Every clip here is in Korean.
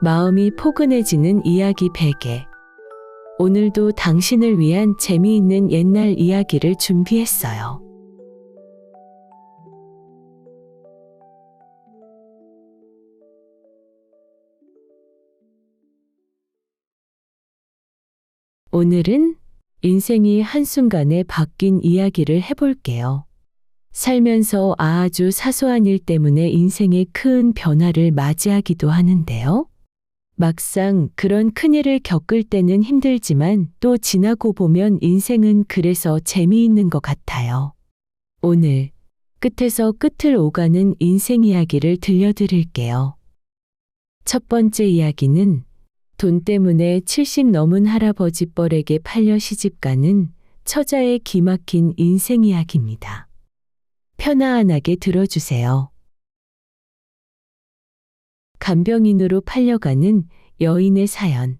마음이 포근해지는 이야기 베개. 오늘도 당신을 위한 재미있는 옛날 이야기를 준비했어요. 오늘은 인생이 한순간에 바뀐 이야기를 해볼게요. 살면서 아주 사소한 일 때문에 인생의 큰 변화를 맞이하기도 하는데요. 막상 그런 큰일을 겪을 때는 힘들지만 또 지나고 보면 인생은 그래서 재미있는 것 같아요. 오늘 끝에서 끝을 오가는 인생 이야기를 들려드릴게요. 첫 번째 이야기는 돈 때문에 70 넘은 할아버지 뻘에게 팔려 시집가는 처자의 기막힌 인생 이야기입니다. 편안하게 들어주세요. 간병인으로 팔려가는 여인의 사연.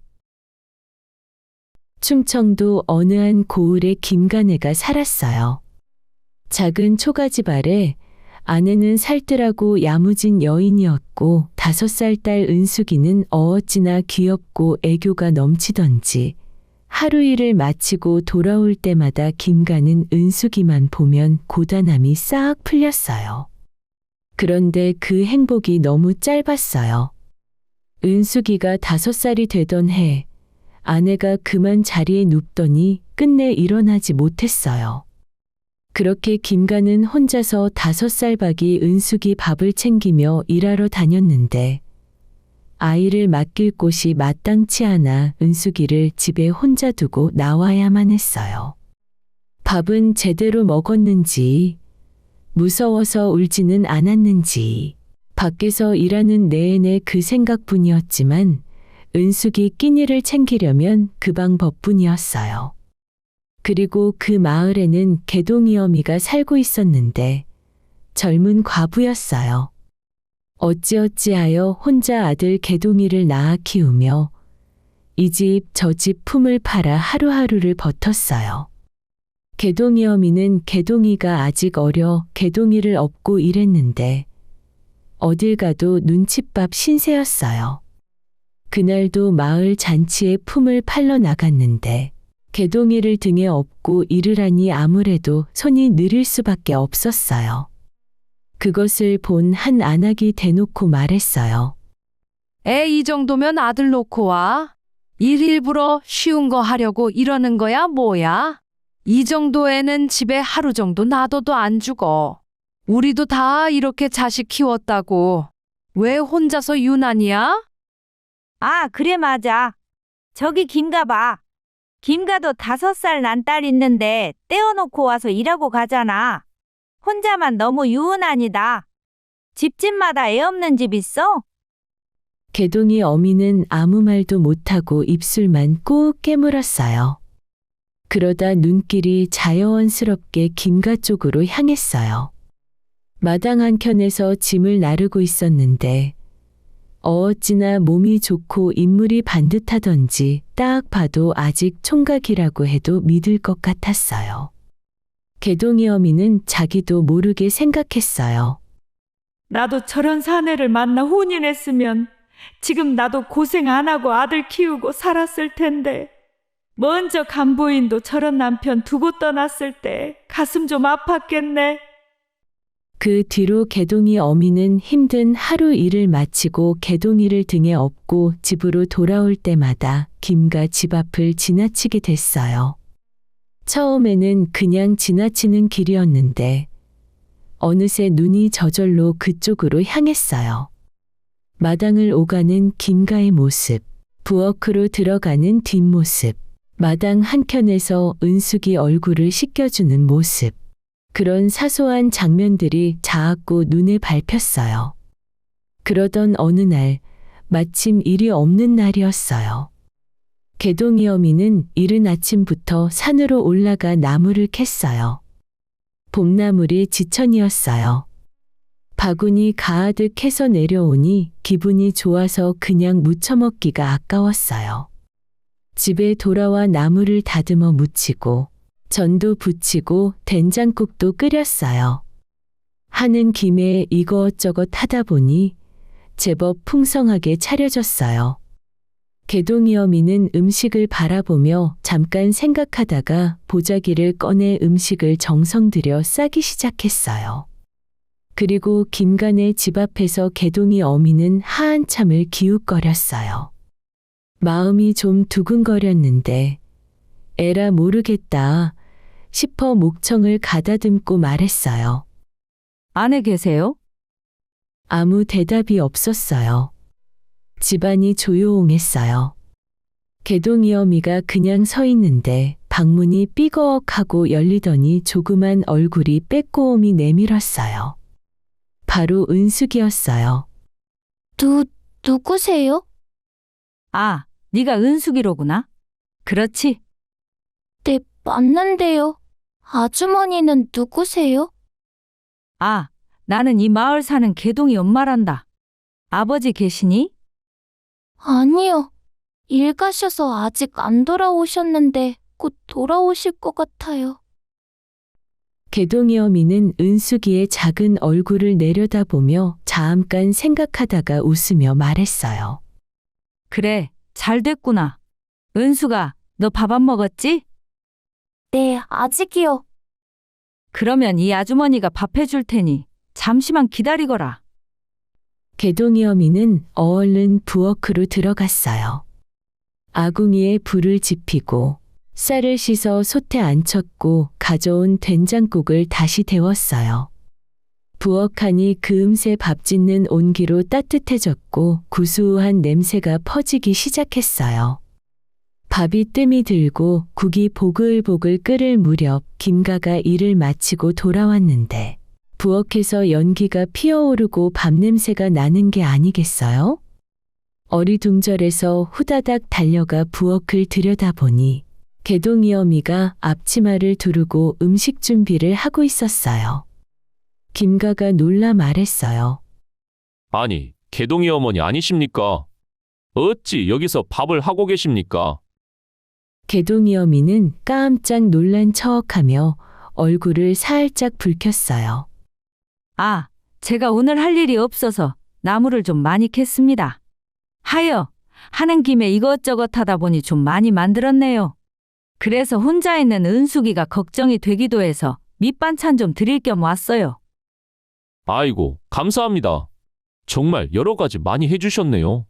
충청도 어느 한 고을에 김간애가 살았어요. 작은 초가집 아래 아내는 살뜰하고 야무진 여인이었고 5살 딸 은숙이는 어찌나 귀엽고 애교가 넘치던지 하루 일을 마치고 돌아올 때마다 김간은 은숙이만 보면 고단함이 싹 풀렸어요. 그런데 그 행복이 너무 짧았어요. 은숙이가 5살이 되던 해 아내가 그만 자리에 눕더니 끝내 일어나지 못했어요. 그렇게 김간은 혼자서 5살 박이 은숙이 밥을 챙기며 일하러 다녔는데 아이를 맡길 곳이 마땅치 않아 은숙이를 집에 혼자 두고 나와야만 했어요. 밥은 제대로 먹었는지 무서워서 울지는 않았는지 밖에서 일하는 내내 그 생각뿐이었지만 은숙이 끼니를 챙기려면 그 방법뿐이었어요. 그리고 그 마을에는 개동이 어미가 살고 있었는데 젊은 과부였어요. 어찌어찌하여 혼자 아들 개동이를 낳아 키우며 이 집 저 집 품을 팔아 하루하루를 버텼어요. 개동이 어미는 개동이가 아직 어려 개동이를 업고 일했는데 어딜 가도 눈칫밥 신세였어요. 그날도 마을 잔치에 품을 팔러 나갔는데 개동이를 등에 업고 일을 하니 아무래도 손이 느릴 수밖에 없었어요. 그것을 본 한 안악이 대놓고 말했어요. 애 이 정도면 아들 놓고 와. 일 일부러 쉬운 거 하려고 이러는 거야 뭐야? 이 정도 애는 집에 하루 정도 놔둬도 안 죽어. 우리도 다 이렇게 자식 키웠다고. 왜 혼자서 유난이야? 아, 그래 맞아. 저기 김가 봐. 김가도 5살 난 딸 있는데 떼어놓고 와서 일하고 가잖아. 혼자만 너무 유은아니다. 집집마다 애 없는 집 있어? 개동이 어미는 아무 말도 못하고 입술만 꾹 깨물었어요. 그러다 눈길이 자연스럽게 김가 쪽으로 향했어요. 마당 한켠에서 짐을 나르고 있었는데 어찌나 몸이 좋고 인물이 반듯하던지 딱 봐도 아직 총각이라고 해도 믿을 것 같았어요. 개동이 어미는 자기도 모르게 생각했어요. 나도 저런 사내를 만나 혼인했으면 지금 나도 고생 안 하고 아들 키우고 살았을 텐데 먼저 간부인도 저런 남편 두고 떠났을 때 가슴 좀 아팠겠네. 그 뒤로 개동이 어미는 힘든 하루 일을 마치고 개동이를 등에 업고 집으로 돌아올 때마다 김가 집 앞을 지나치게 됐어요. 처음에는 그냥 지나치는 길이었는데 어느새 눈이 저절로 그쪽으로 향했어요. 마당을 오가는 김가의 모습, 부엌으로 들어가는 뒷모습, 마당 한켠에서 은숙이 얼굴을 씻겨주는 모습. 그런 사소한 장면들이 자꾸 눈에 밟혔어요. 그러던 어느 날 마침 일이 없는 날이었어요. 개동이 어미는 이른 아침부터 산으로 올라가 나무를 캤어요. 봄나물이 지천이었어요. 바구니 가득 캐서 내려오니 기분이 좋아서 그냥 무쳐 먹기가 아까웠어요. 집에 돌아와 나물을 다듬어 무치고 전도 부치고 된장국도 끓였어요. 하는 김에 이것저것 하다 보니 제법 풍성하게 차려졌어요. 개동이 어미는 음식을 바라보며 잠깐 생각하다가 보자기를 꺼내 음식을 정성 들여 싸기 시작했어요. 그리고 김간의 집 앞에서 개동이 어미는 한참을 기웃거렸어요. 마음이 좀 두근거렸는데 에라 모르겠다 싶어 목청을 가다듬고 말했어요. 안에 계세요? 아무 대답이 없었어요. 집안이 조용했어요. 개동이 어미가 그냥 서 있는데 방문이 삐걱하고 열리더니 조그만 얼굴이 빼꼼히 내밀었어요. 바로 은숙이었어요. 누구세요? 아, 네가 은숙이로구나. 그렇지. 네, 맞는데요. 아주머니는 누구세요? 아, 나는 이 마을 사는 개동이 엄마란다. 아버지 계시니? 아니요. 일 가셔서 아직 안 돌아오셨는데 곧 돌아오실 것 같아요. 개동이 어미는 은숙이의 작은 얼굴을 내려다보며 잠깐 생각하다가 웃으며 말했어요. 그래, 잘 됐구나. 은숙아, 너 밥 안 먹었지? 네, 아직이요. 그러면 이 아주머니가 밥 해줄 테니 잠시만 기다리거라. 개동이 어미는 얼른 부엌으로 들어갔어요. 아궁이에 불을 지피고 쌀을 씻어 솥에 앉혔고 가져온 된장국을 다시 데웠어요. 부엌하니 그음새 밥 짓는 온기로 따뜻해졌고 구수한 냄새가 퍼지기 시작했어요. 밥이 뜸이 들고 국이 보글보글 끓을 무렵 김가가 일을 마치고 돌아왔는데 부엌에서 연기가 피어오르고 밥 냄새가 나는 게 아니겠어요? 어리둥절해서 후다닥 달려가 부엌을 들여다보니 개동이 어미가 앞치마를 두르고 음식 준비를 하고 있었어요. 김가가 놀라 말했어요. 아니, 개동이 어머니 아니십니까? 어찌 여기서 밥을 하고 계십니까? 개동이 어미는 깜짝 놀란 척하며 얼굴을 살짝 붉혔어요. 아, 제가 오늘 할 일이 없어서 나무를 좀 많이 캤습니다. 하여, 하는 김에 이것저것 하다 보니 좀 많이 만들었네요. 그래서 혼자 있는 은숙이가 걱정이 되기도 해서 밑반찬 좀 드릴 겸 왔어요. 아이고, 감사합니다. 정말 여러 가지 많이 해주셨네요.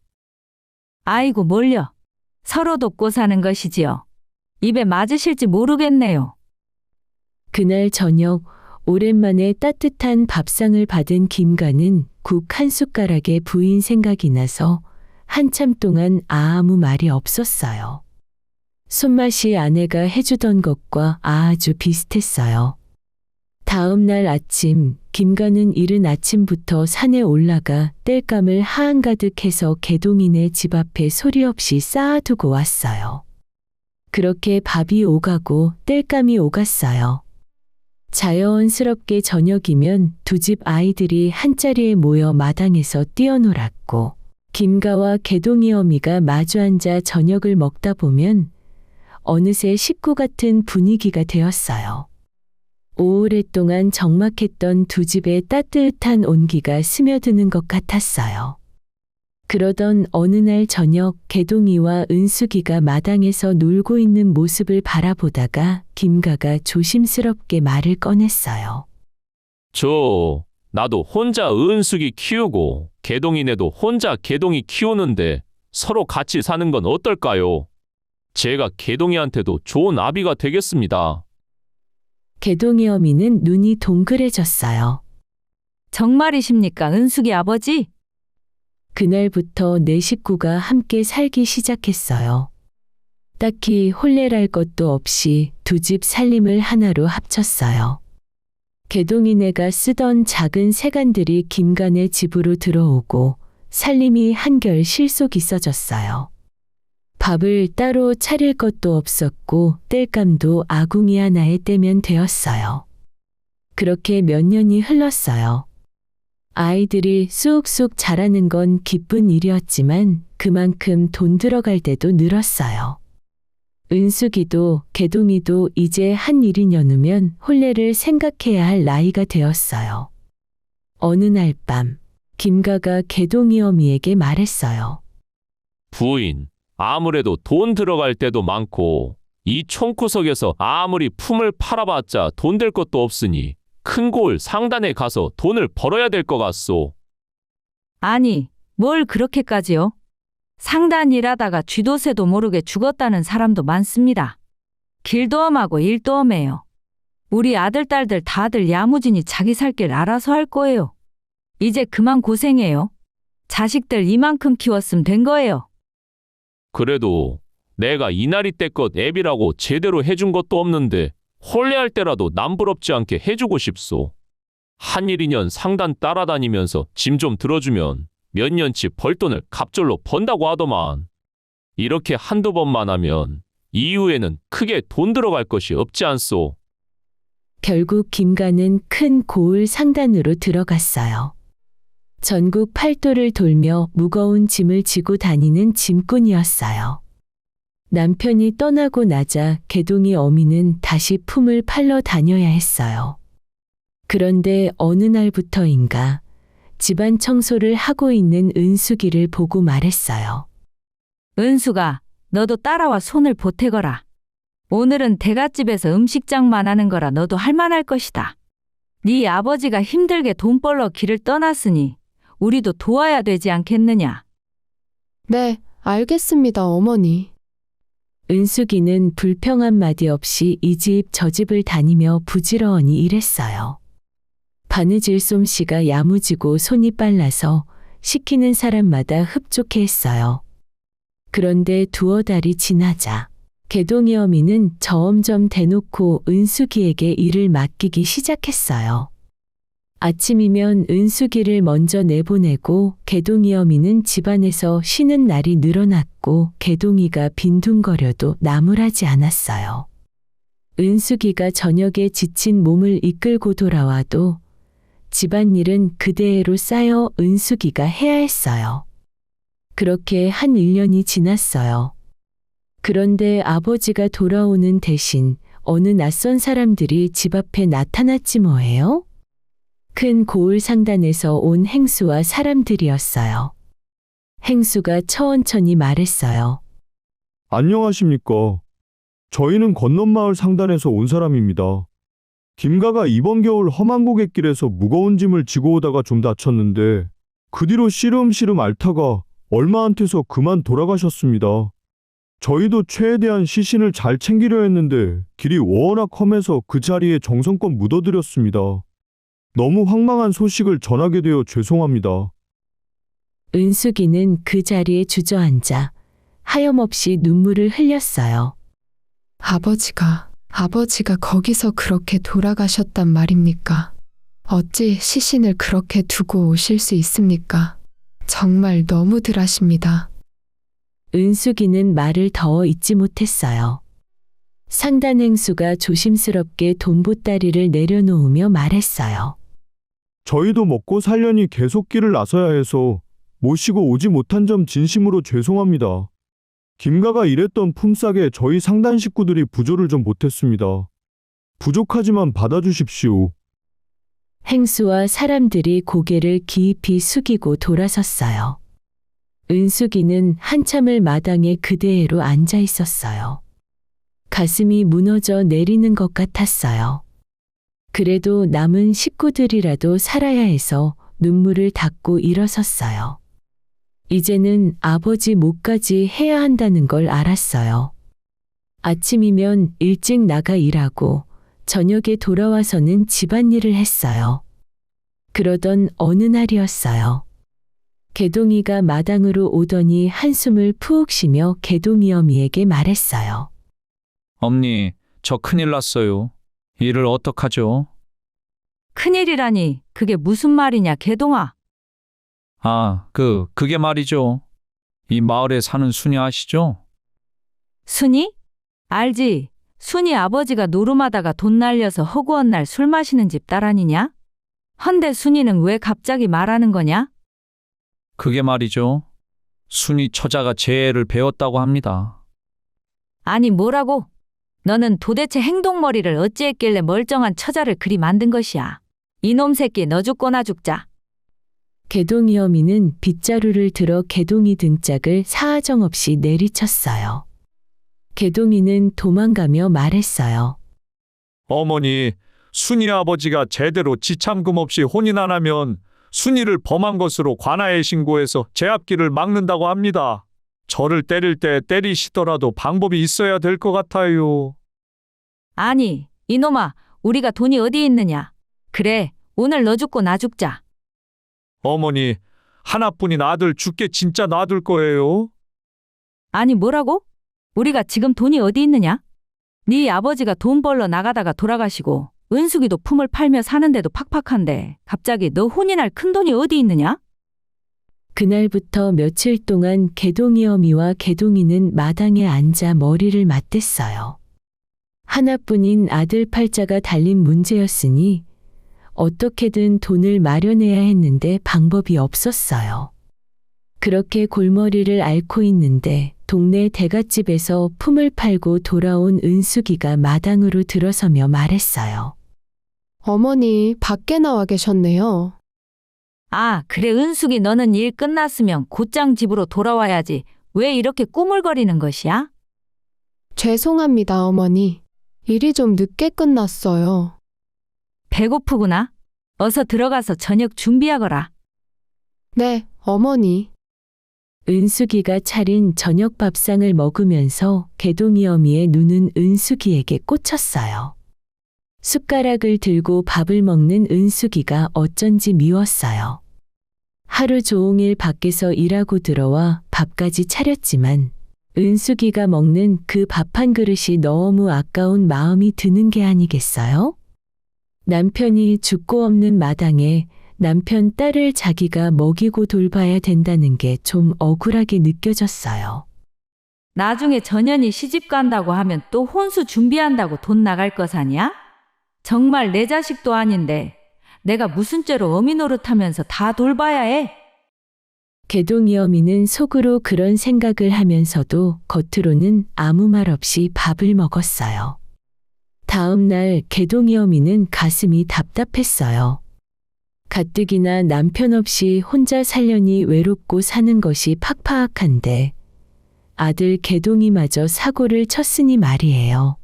아이고 뭘요. 서로 돕고 사는 것이지요. 입에 맞으실지 모르겠네요. 그날 저녁 오랜만에 따뜻한 밥상을 받은 김가는 국 한 숟가락에 부인 생각이 나서 한참 동안 아무 말이 없었어요. 손맛이 아내가 해주던 것과 아주 비슷했어요. 다음 날 아침 김가는 이른 아침부터 산에 올라가 땔감을 한가득 해서 개동이네 집 앞에 소리 없이 쌓아두고 왔어요. 그렇게 밥이 오가고 땔감이 오갔어요. 자연스럽게 저녁이면 두 집 아이들이 한자리에 모여 마당에서 뛰어놀았고 김가와 개동이 어미가 마주 앉아 저녁을 먹다 보면 어느새 식구 같은 분위기가 되었어요. 오랫동안 적막했던 두 집의 따뜻한 온기가 스며드는 것 같았어요. 그러던 어느 날 저녁 개동이와 은숙이가 마당에서 놀고 있는 모습을 바라보다가 김가가 조심스럽게 말을 꺼냈어요. 나도 혼자 은숙이 키우고 개동이네도 혼자 개동이 키우는데 서로 같이 사는 건 어떨까요? 제가 개동이한테도 좋은 아비가 되겠습니다. 개동이 어미는 눈이 동그래졌어요. 정말이십니까, 은숙이 아버지? 그날부터 네 식구가 함께 살기 시작했어요. 딱히 혼례랄 것도 없이 두 집 살림을 하나로 합쳤어요. 개동이네가 쓰던 작은 세간들이 김간의 집으로 들어오고 살림이 한결 실속 있어졌어요. 밥을 따로 차릴 것도 없었고 땔감도 아궁이 하나에 떼면 되었어요. 그렇게 몇 년이 흘렀어요. 아이들이 쑥쑥 자라는 건 기쁜 일이었지만 그만큼 돈 들어갈 때도 늘었어요. 은숙이도 개동이도 이제 한 일이 년으면 혼례를 생각해야 할 나이가 되었어요. 어느 날 밤, 김가가 개동이 어미에게 말했어요. 부인, 아무래도 돈 들어갈 때도 많고 이 총구석에서 아무리 품을 팔아봤자 돈 될 것도 없으니 큰 고을 상단에 가서 돈을 벌어야 될 것 같소. 아니, 뭘 그렇게까지요? 상단 일하다가 쥐도새도 모르게 죽었다는 사람도 많습니다. 길도 험하고 일도 험해요. 우리 아들, 딸들 다들 야무지니 자기 살 길 알아서 할 거예요. 이제 그만 고생해요. 자식들 이만큼 키웠으면 된 거예요. 그래도 내가 이날이 때껏 애비라고 제대로 해준 것도 없는데 혼례할 때라도 남부럽지 않게 해주고 싶소. 한 1, 2년 상단 따라다니면서 짐 좀 들어주면 몇 년치 벌돈을 갑절로 번다고 하더만. 이렇게 한두 번만 하면 이후에는 크게 돈 들어갈 것이 없지 않소. 결국 김가는 큰 고을 상단으로 들어갔어요. 전국 팔도를 돌며 무거운 짐을 지고 다니는 짐꾼이었어요. 남편이 떠나고 나자 개동이 어미는 다시 품을 팔러 다녀야 했어요. 그런데 어느 날부터인가 집안 청소를 하고 있는 은숙이를 보고 말했어요. 은수가, 너도 따라와 손을 보태거라. 오늘은 대갓집에서 음식장만 하는 거라 너도 할만할 것이다. 네 아버지가 힘들게 돈 벌러 길을 떠났으니 우리도 도와야 되지 않겠느냐. 네, 알겠습니다, 어머니. 은숙이는 불평 한마디 없이 이 집 저 집을 다니며 부지런히 일했어요. 바느질 솜씨가 야무지고 손이 빨라서 시키는 사람마다 흡족해 했어요. 그런데 두어 달이 지나자 개동이 어미는 점점 대놓고 은숙이에게 일을 맡기기 시작했어요. 아침이면 은숙이를 먼저 내보내고 개동이 어미는 집안에서 쉬는 날이 늘어났고 개동이가 빈둥거려도 나무라지 않았어요. 은숙이가 저녁에 지친 몸을 이끌고 돌아와도 집안일은 그대로 쌓여 은숙이가 해야 했어요. 그렇게 한 1년이 지났어요. 그런데 아버지가 돌아오는 대신 어느 낯선 사람들이 집 앞에 나타났지 뭐예요? 큰 고을 상단에서 온 행수와 사람들이었어요. 행수가 천천히 말했어요. 안녕하십니까. 저희는 건넌마을 상단에서 온 사람입니다. 김가가 이번 겨울 험한 고갯길에서 무거운 짐을 지고 오다가 좀 다쳤는데 그 뒤로 시름시름 앓다가 얼마 안 돼서 그만 돌아가셨습니다. 저희도 최대한 시신을 잘 챙기려 했는데 길이 워낙 험해서 그 자리에 정성껏 묻어드렸습니다. 너무 황망한 소식을 전하게 되어 죄송합니다. 은숙이는 그 자리에 주저앉아 하염없이 눈물을 흘렸어요. 아버지가 거기서 그렇게 돌아가셨단 말입니까? 어찌 시신을 그렇게 두고 오실 수 있습니까? 정말 너무들 하십니다. 은숙이는 말을 더 잇지 못했어요. 상단 행수가 조심스럽게 돈보따리를 내려놓으며 말했어요. 저희도 먹고 살려니 계속 길을 나서야 해서 모시고 오지 못한 점 진심으로 죄송합니다. 김가가 일했던 품삯에 저희 상단 식구들이 부조를 좀 못했습니다. 부족하지만 받아주십시오. 행수와 사람들이 고개를 깊이 숙이고 돌아섰어요. 은숙이는 한참을 마당에 그대로 앉아 있었어요. 가슴이 무너져 내리는 것 같았어요. 그래도 남은 식구들이라도 살아야 해서 눈물을 닦고 일어섰어요. 이제는 아버지 몫까지 해야 한다는 걸 알았어요. 아침이면 일찍 나가 일하고 저녁에 돌아와서는 집안일을 했어요. 그러던 어느 날이었어요. 개동이가 마당으로 오더니 한숨을 푹 쉬며 개동이 어미에게 말했어요. 엄니, 저 큰일 났어요. 일을 어떡하죠? 큰일이라니 그게 무슨 말이냐 개동아. 그게 말이죠. 이 마을에 사는 순이 아시죠? 순이? 알지. 순이 아버지가 노름하다가 돈 날려서 허구한 날 술 마시는 집 딸 아니냐? 헌데 순이는 왜 갑자기 말하는 거냐? 그게 말이죠. 순이 처자가 제 애를 배웠다고 합니다. 아니 뭐라고? 너는 도대체 행동머리를 어찌했길래 멀쩡한 처자를 그리 만든 것이야. 이놈 새끼 너 죽고 나 죽자. 개동이 어미는 빗자루를 들어 개동이 등짝을 사정없이 내리쳤어요. 개동이는 도망가며 말했어요. 어머니, 순이 아버지가 제대로 지참금 없이 혼인 안 하면 순이를 범한 것으로 관아에 신고해서 제 앞길을 막는다고 합니다. 저를 때릴 때 때리시더라도 방법이 있어야 될 것 같아요. 아니, 이놈아, 우리가 돈이 어디 있느냐? 그래, 오늘 너 죽고 나 죽자. 어머니, 하나뿐인 아들 죽게 진짜 놔둘 거예요? 아니, 뭐라고? 우리가 지금 돈이 어디 있느냐? 네 아버지가 돈 벌러 나가다가 돌아가시고 은숙이도 품을 팔며 사는데도 팍팍한데 갑자기 너 혼인할 큰돈이 어디 있느냐? 그날부터 며칠 동안 개동이 어미와 개동이는 마당에 앉아 머리를 맞댔어요. 하나뿐인 아들 팔자가 달린 문제였으니 어떻게든 돈을 마련해야 했는데 방법이 없었어요. 그렇게 골머리를 앓고 있는데 동네 대갓집에서 품을 팔고 돌아온 은숙이가 마당으로 들어서며 말했어요. 어머니, 밖에 나와 계셨네요. 아, 그래 은숙이 너는 일 끝났으면 곧장 집으로 돌아와야지. 왜 이렇게 꾸물거리는 것이야? 죄송합니다, 어머니. 일이 좀 늦게 끝났어요. 배고프구나. 어서 들어가서 저녁 준비하거라. 네, 어머니. 은숙이가 차린 저녁 밥상을 먹으면서 개동이 어미의 눈은 은숙이에게 꽂혔어요. 숟가락을 들고 밥을 먹는 은숙이가 어쩐지 미웠어요. 하루 종일 밖에서 일하고 들어와 밥까지 차렸지만 은숙이가 먹는 그 밥 한 그릇이 너무 아까운 마음이 드는 게 아니겠어요? 남편이 죽고 없는 마당에 남편 딸을 자기가 먹이고 돌봐야 된다는 게 좀 억울하게 느껴졌어요. 나중에 전현이 시집 간다고 하면 또 혼수 준비한다고 돈 나갈 것 아니야? 정말 내 자식도 아닌데 내가 무슨 죄로 어미 노릇하면서 다 돌봐야 해? 개동이 어미는 속으로 그런 생각을 하면서도 겉으로는 아무 말 없이 밥을 먹었어요. 다음 날 개동이 어미는 가슴이 답답했어요. 가뜩이나 남편 없이 혼자 살려니 외롭고 사는 것이 팍팍한데 아들 개동이마저 사고를 쳤으니 말이에요.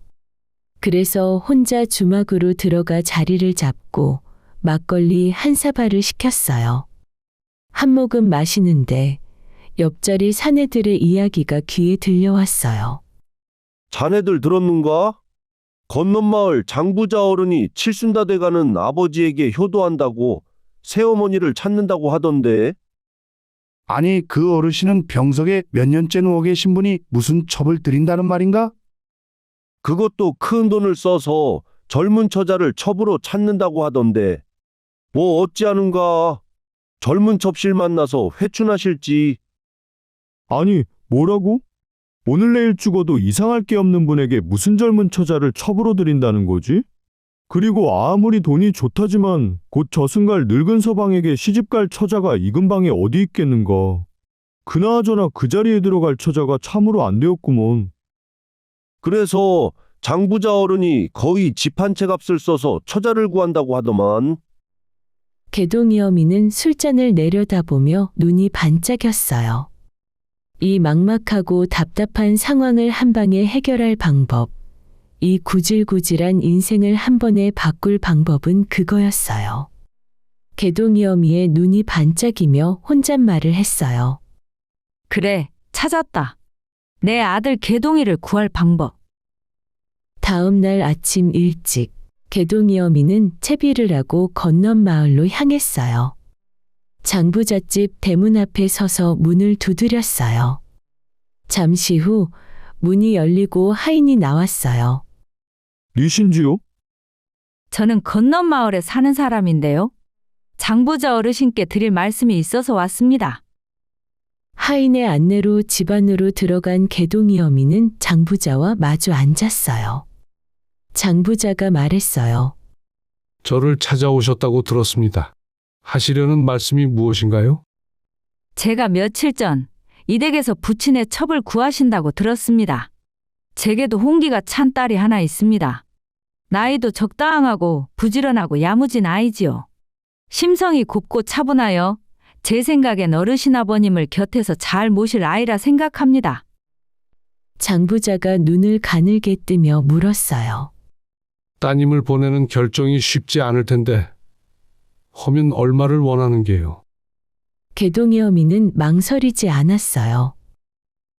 그래서 혼자 주막으로 들어가 자리를 잡고 막걸리 한 사발을 시켰어요. 한 모금 마시는데 옆자리 사내들의 이야기가 귀에 들려왔어요. 자네들 들었는가? 건넌마을 장부자 어른이 칠순다 돼가는 아버지에게 효도한다고 새어머니를 찾는다고 하던데. 아니, 그 어르신은 병석에 몇 년째 누워 계신 분이 무슨 첩을 드린다는 말인가? 그것도 큰 돈을 써서 젊은 처자를 첩으로 찾는다고 하던데. 뭐 어찌하는가? 젊은 첩실 만나서 회춘하실지. 아니, 뭐라고? 오늘 내일 죽어도 이상할 게 없는 분에게 무슨 젊은 처자를 첩으로 드린다는 거지? 그리고 아무리 돈이 좋다지만 곧 저승갈 늙은 서방에게 시집갈 처자가 이 근방에 어디 있겠는가. 그나저나 그 자리에 들어갈 처자가 참으로 안 되었구먼. 그래서 장부자 어른이 거의 집 한 채 값을 써서 처자를 구한다고 하더만. 개동이 어미는 술잔을 내려다보며 눈이 반짝였어요. 이 막막하고 답답한 상황을 한 방에 해결할 방법, 이 구질구질한 인생을 한 번에 바꿀 방법은 그거였어요. 개동이 어미의 눈이 반짝이며 혼잣말을 했어요. 그래, 찾았다. 내 아들 개동이를 구할 방법. 다음 날 아침 일찍 개동이 어미는 채비를 하고 건넌 마을로 향했어요. 장부잣집 대문 앞에 서서 문을 두드렸어요. 잠시 후 문이 열리고 하인이 나왔어요. 니신지요? 저는 건넌 마을에 사는 사람인데요. 장부자 어르신께 드릴 말씀이 있어서 왔습니다. 하인의 안내로 집 안으로 들어간 개동이 어미는 장부자와 마주 앉았어요. 장부자가 말했어요. 저를 찾아오셨다고 들었습니다. 하시려는 말씀이 무엇인가요? 제가 며칠 전 이 댁에서 부친의 첩을 구하신다고 들었습니다. 제게도 홍기가 찬 딸이 하나 있습니다. 나이도 적당하고 부지런하고 야무진 아이지요. 심성이 곱고 차분하여 제 생각엔 어르신 아버님을 곁에서 잘 모실 아이라 생각합니다. 장부자가 눈을 가늘게 뜨며 물었어요. 따님을 보내는 결정이 쉽지 않을 텐데 허면 얼마를 원하는 게요? 개동이 어미는 망설이지 않았어요.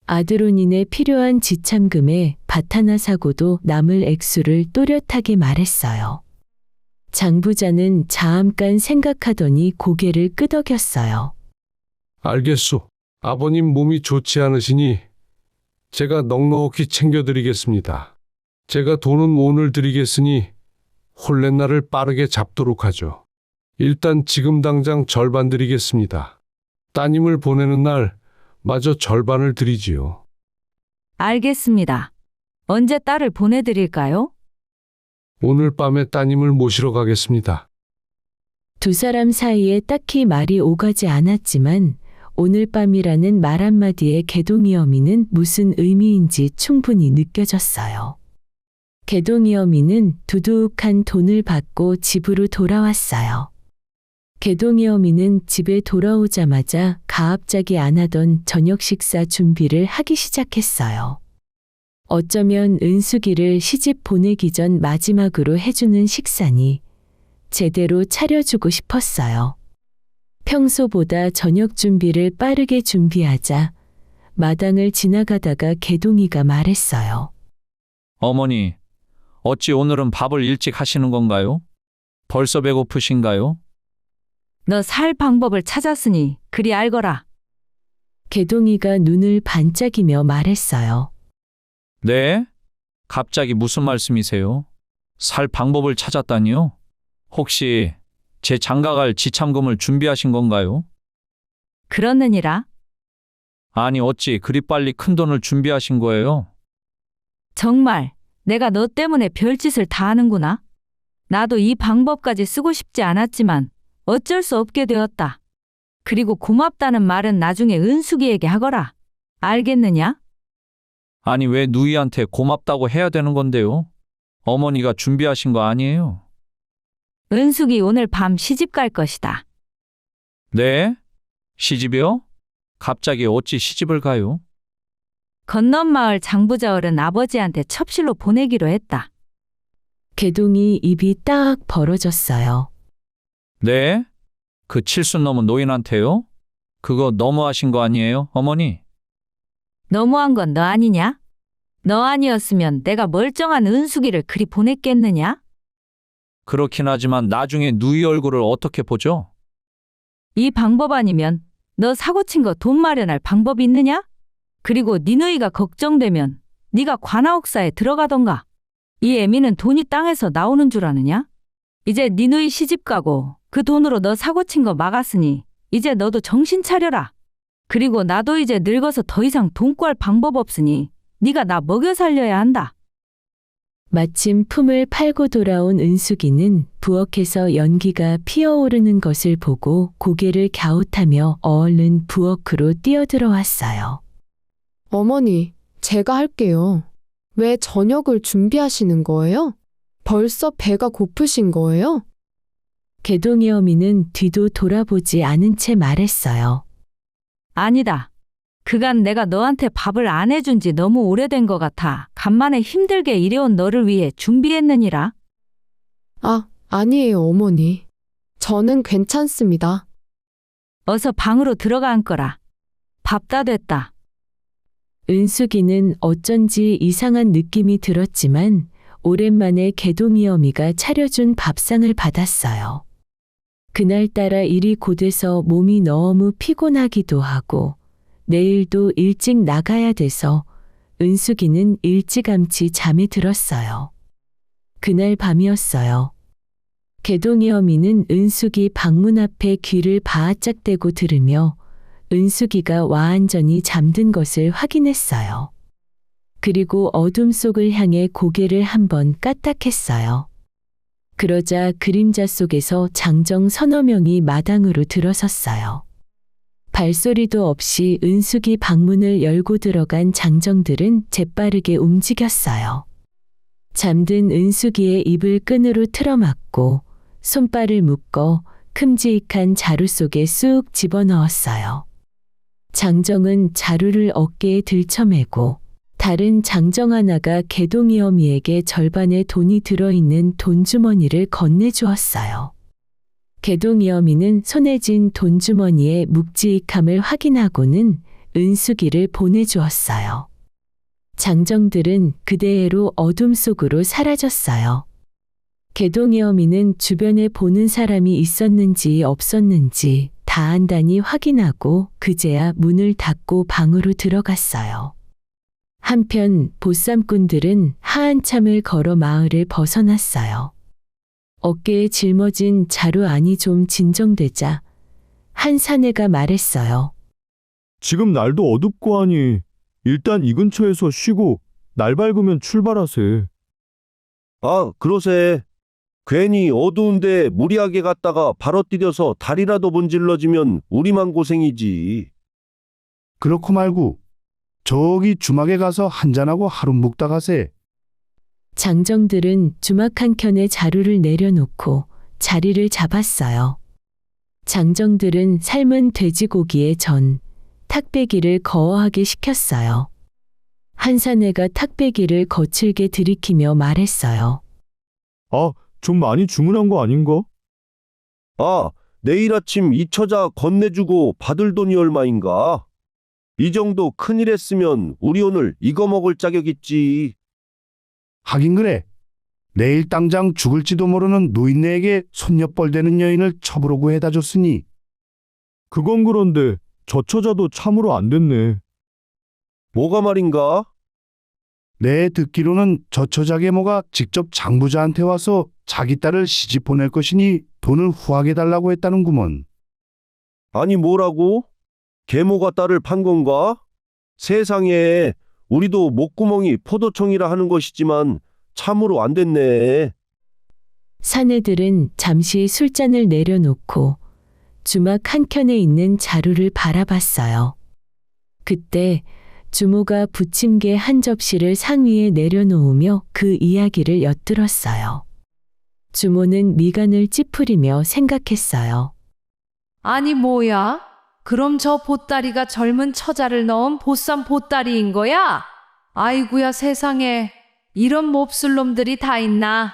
아드론인에 필요한 지참금에 밭 하나 사고도 남을 액수를 또렷하게 말했어요. 장부자는 잠깐 생각하더니 고개를 끄덕였어요. 알겠소. 아버님 몸이 좋지 않으시니 제가 넉넉히 챙겨드리겠습니다. 제가 돈은 오늘 드리겠으니 홀렛날을 빠르게 잡도록 하죠. 일단 지금 당장 절반 드리겠습니다. 따님을 보내는 날 마저 절반을 드리지요. 알겠습니다. 언제 딸을 보내드릴까요? 오늘 밤에 따님을 모시러 가겠습니다. 두 사람 사이에 딱히 말이 오가지 않았지만 오늘 밤이라는 말 한마디에 개동이 어미는 무슨 의미인지 충분히 느껴졌어요. 개동이 어미는 두둑한 돈을 받고 집으로 돌아왔어요. 개동이 어미는 집에 돌아오자마자 가압작이 안 하던 저녁 식사 준비를 하기 시작했어요. 어쩌면 은숙이를 시집 보내기 전 마지막으로 해주는 식사니 제대로 차려주고 싶었어요. 평소보다 저녁 준비를 빠르게 준비하자 마당을 지나가다가 개동이가 말했어요. 어머니, 어찌 오늘은 밥을 일찍 하시는 건가요? 벌써 배고프신가요? 너 살 방법을 찾았으니 그리 알거라. 개동이가 눈을 반짝이며 말했어요. 네? 갑자기 무슨 말씀이세요? 살 방법을 찾았다니요? 혹시 제 장가갈 지참금을 준비하신 건가요? 그러느니라. 아니 어찌 그리 빨리 큰 돈을 준비하신 거예요? 정말 내가 너 때문에 별짓을 다 하는구나. 나도 이 방법까지 쓰고 싶지 않았지만 어쩔 수 없게 되었다. 그리고 고맙다는 말은 나중에 은숙이에게 하거라. 알겠느냐? 아니 왜 누이한테 고맙다고 해야 되는 건데요? 어머니가 준비하신 거 아니에요? 은숙이 오늘 밤 시집 갈 것이다. 네? 시집이요? 갑자기 어찌 시집을 가요? 건넌 마을 장부자 어른 아버지한테 첩실로 보내기로 했다. 개동이 입이 딱 벌어졌어요. 네? 그 칠순 넘은 노인한테요? 그거 너무하신 거 아니에요, 어머니? 너무한 건 너 아니냐? 너 아니었으면 내가 멀쩡한 은숙이를 그리 보냈겠느냐? 그렇긴 하지만 나중에 누이 얼굴을 어떻게 보죠? 이 방법 아니면 너 사고친 거 돈 마련할 방법이 있느냐? 그리고 네 누이가 걱정되면 네가 관아옥사에 들어가던가. 이 애미는 돈이 땅에서 나오는 줄 아느냐? 이제 네 누이 시집 가고 그 돈으로 너 사고친 거 막았으니 이제 너도 정신 차려라. 그리고 나도 이제 늙어서 더 이상 돈 구할 방법 없으니 네가 나 먹여 살려야 한다. 마침 품을 팔고 돌아온 은숙이는 부엌에서 연기가 피어오르는 것을 보고 고개를 갸웃하며 얼른 부엌으로 뛰어들어왔어요. 어머니, 제가 할게요. 왜 저녁을 준비하시는 거예요? 벌써 배가 고프신 거예요? 개동이 어미는 뒤도 돌아보지 않은 채 말했어요. 아니다. 그간 내가 너한테 밥을 안 해준 지 너무 오래된 것 같아. 간만에 힘들게 일해온 너를 위해 준비했느니라. 아, 아니에요, 어머니. 저는 괜찮습니다. 어서 방으로 들어가 앉거라. 밥 다 됐다. 은숙이는 어쩐지 이상한 느낌이 들었지만 오랜만에 개동이 어미가 차려준 밥상을 받았어요. 그날따라 일이 고돼서 몸이 너무 피곤하기도 하고 내일도 일찍 나가야 돼서 은숙이는 일찌감치 잠에 들었어요. 그날 밤이었어요. 개동이 어미는 은숙이 방문 앞에 귀를 바짝 대고 들으며 은숙이가 완전히 잠든 것을 확인했어요. 그리고 어둠 속을 향해 고개를 한번 까딱했어요. 그러자 그림자 속에서 장정 서너 명이 마당으로 들어섰어요. 발소리도 없이 은숙이 방문을 열고 들어간 장정들은 재빠르게 움직였어요. 잠든 은숙이의 입을 끈으로 틀어막고 손발을 묶어 큼지익한 자루 속에 쑥 집어넣었어요. 장정은 자루를 어깨에 들쳐매고 다른 장정 하나가 개동이 어미에게 절반의 돈이 들어있는 돈주머니를 건네주었어요. 개동이 어미는 손에 쥔 돈주머니의 묵직함을 확인하고는 은숙이를 보내주었어요. 장정들은 그대로 어둠 속으로 사라졌어요. 개동이 어미는 주변에 보는 사람이 있었는지 없었는지 다 안단히 확인하고 그제야 문을 닫고 방으로 들어갔어요. 한편 보쌈꾼들은 한참을 걸어 마을을 벗어났어요. 어깨에 짊어진 자루 안이 좀 진정되자 한 사내가 말했어요. 지금 날도 어둡고 하니 일단 이 근처에서 쉬고 날 밝으면 출발하세. 아, 그러세. 괜히 어두운데 무리하게 갔다가 바로 뛰려서 다리라도 문질러지면 우리만 고생이지. 그렇고 말고 저기 주막에 가서 한잔하고 하루 묵다 가세. 장정들은 주막 한 켠에 자루를 내려놓고 자리를 잡았어요. 장정들은 삶은 돼지고기에 전, 탁배기를 거어하게 시켰어요. 한 사내가 탁배기를 거칠게 들이키며 말했어요. 아, 좀 많이 주문한 거 아닌가? 아, 내일 아침 이 처자 건네주고 받을 돈이 얼마인가? 이 정도 큰일 했으면 우리 오늘 이거 먹을 자격 있지. 하긴 그래. 내일 당장 죽을지도 모르는 노인네에게 손녀뻘 되는 여인을 첩으로 구해다 줬으니. 그건 그런데 저 처자도 참으로 안 됐네. 뭐가 말인가? 내 듣기로는 저 처자 계모가 직접 장부자한테 와서 자기 딸을 시집 보낼 것이니 돈을 후하게 달라고 했다는구먼. 아니 뭐라고? 계모가 딸을 판 건가? 세상에, 우리도 목구멍이 포도청이라 하는 것이지만 참으로 안 됐네. 사내들은 잠시 술잔을 내려놓고 주막 한켠에 있는 자루를 바라봤어요. 그때 주모가 부침개 한 접시를 상위에 내려놓으며 그 이야기를 엿들었어요. 주모는 미간을 찌푸리며 생각했어요. 아니 뭐야? 그럼 저 보따리가 젊은 처자를 넣은 보쌈 보따리인 거야? 아이구야 세상에, 이런 몹쓸 놈들이 다 있나?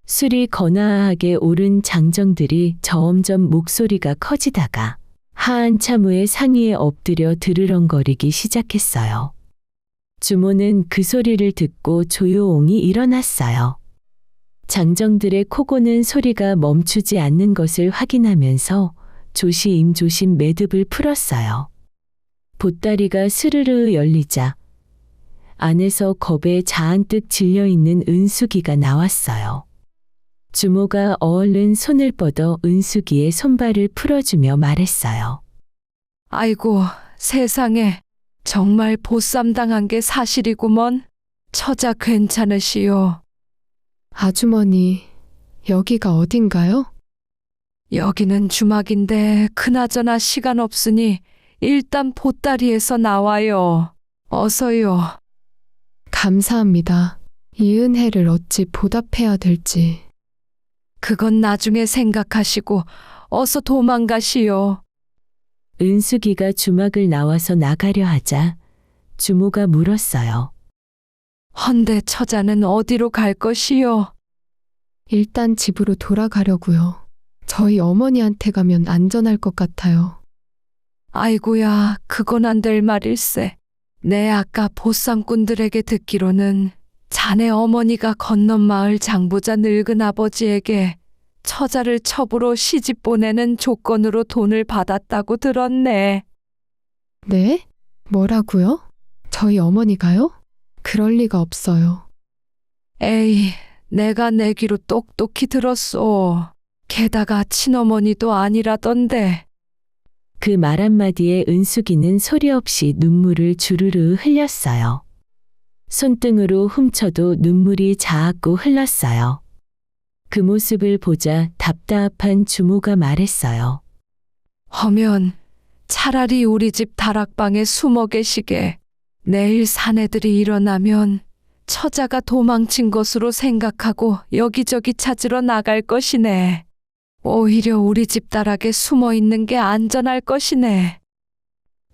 술이 거나하게 오른 장정들이 점점 목소리가 커지다가 한참 후에 상의에 엎드려 드르렁거리기 시작했어요. 주모는 그 소리를 듣고 조용히 일어났어요. 장정들의 코고는 소리가 멈추지 않는 것을 확인하면서 조심조심 매듭을 풀었어요. 보따리가 스르르 열리자 안에서 겁에 잔뜩 질려있는 은숙이가 나왔어요. 주모가 얼른 손을 뻗어 은숙이의 손발을 풀어주며 말했어요. 아이고 세상에, 정말 보쌈 당한 게 사실이구먼. 처자 괜찮으시오? 아주머니, 여기가 어딘가요? 여기는 주막인데 그나저나 시간 없으니 일단 보따리에서 나와요. 어서요. 감사합니다. 이 은혜를 어찌 보답해야 될지. 그건 나중에 생각하시고 어서 도망가시오. 은숙이가 주막을 나와서 나가려 하자 주모가 물었어요. 헌데 처자는 어디로 갈 것이요? 일단 집으로 돌아가려고요. 저희 어머니한테 가면 안전할 것 같아요. 아이고야, 그건 안 될 말일세. 내 아까 보쌈꾼들에게 듣기로는 자네 어머니가 건넌 마을 장부자 늙은 아버지에게 처자를 첩으로 시집 보내는 조건으로 돈을 받았다고 들었네. 네? 뭐라고요? 저희 어머니가요? 그럴 리가 없어요. 에이, 내가 내 귀로 똑똑히 들었소. 게다가 친어머니도 아니라던데. 그 말 한마디에 은숙이는 소리 없이 눈물을 주르르 흘렸어요. 손등으로 훔쳐도 눈물이 자꾸 흘렀어요. 그 모습을 보자 답답한 주모가 말했어요. 허면 차라리 우리 집 다락방에 숨어 계시게. 내일 사내들이 일어나면 처자가 도망친 것으로 생각하고 여기저기 찾으러 나갈 것이네. 오히려 우리 집 다락에 숨어 있는 게 안전할 것이네.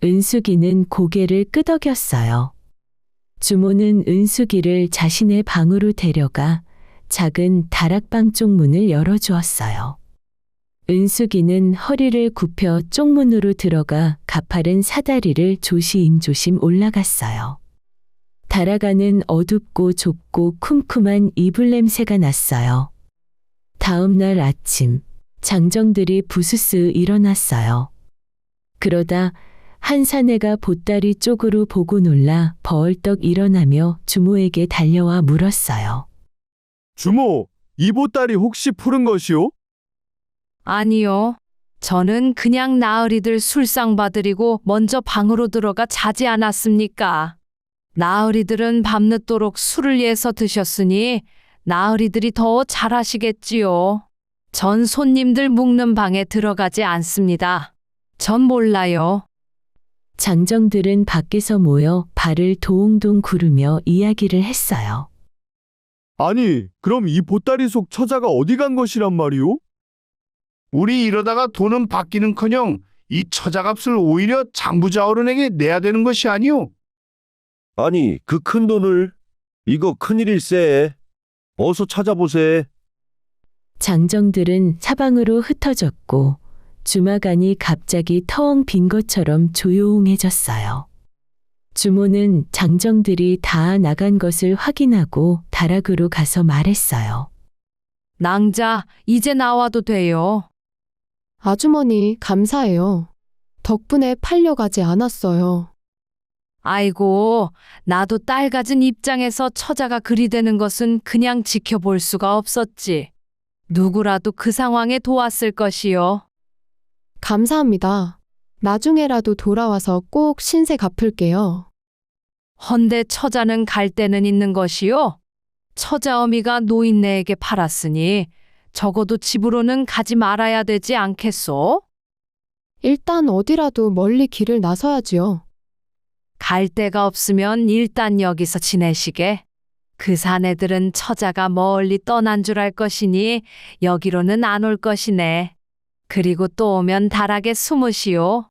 은숙이는 고개를 끄덕였어요. 주모는 은숙이를 자신의 방으로 데려가 작은 다락방 쪽문을 열어주었어요. 은숙이는 허리를 굽혀 쪽문으로 들어가 가파른 사다리를 조심조심 올라갔어요. 다락 안은 어둡고 좁고 쿰쿰한 이불 냄새가 났어요. 다음 날 아침, 장정들이 부스스 일어났어요. 그러다 한 사내가 보따리 쪽으로 보고 놀라 벌떡 일어나며 주모에게 달려와 물었어요. 주모, 이 보따리 혹시 푸른 것이오? 아니요. 저는 그냥 나으리들 술상 봐드리고 먼저 방으로 들어가 자지 않았습니까? 나으리들은 밤늦도록 술을 예서 드셨으니 나으리들이 더 잘하시겠지요. 전 손님들 묵는 방에 들어가지 않습니다. 전 몰라요. 장정들은 밖에서 모여 발을 도옹동 구르며 이야기를 했어요. 아니, 그럼 이 보따리 속 처자가 어디 간 것이란 말이오? 우리 이러다가 돈은 받기는커녕 이 처자값을 오히려 장부자 어른에게 내야 되는 것이 아니오. 아니, 그 큰 돈을 이거 큰일일세. 어서 찾아보세. 장정들은 사방으로 흩어졌고 주막안이 갑자기 텅 빈 것처럼 조용해졌어요. 주모는 장정들이 다 나간 것을 확인하고 다락으로 가서 말했어요. 낭자, 이제 나와도 돼요. 아주머니, 감사해요. 덕분에 팔려가지 않았어요. 아이고, 나도 딸 가진 입장에서 처자가 그리 되는 것은 그냥 지켜볼 수가 없었지. 누구라도 그 상황에 도왔을 것이요. 감사합니다. 나중에라도 돌아와서 꼭 신세 갚을게요. 헌데 처자는 갈 데는 있는 것이요. 처자 어미가 노인네에게 팔았으니 적어도 집으로는 가지 말아야 되지 않겠소? 일단 어디라도 멀리 길을 나서야지요. 갈 데가 없으면 일단 여기서 지내시게. 그 사내들은 처자가 멀리 떠난 줄 알 것이니 여기로는 안 올 것이네. 그리고 또 오면 다락에 숨으시오.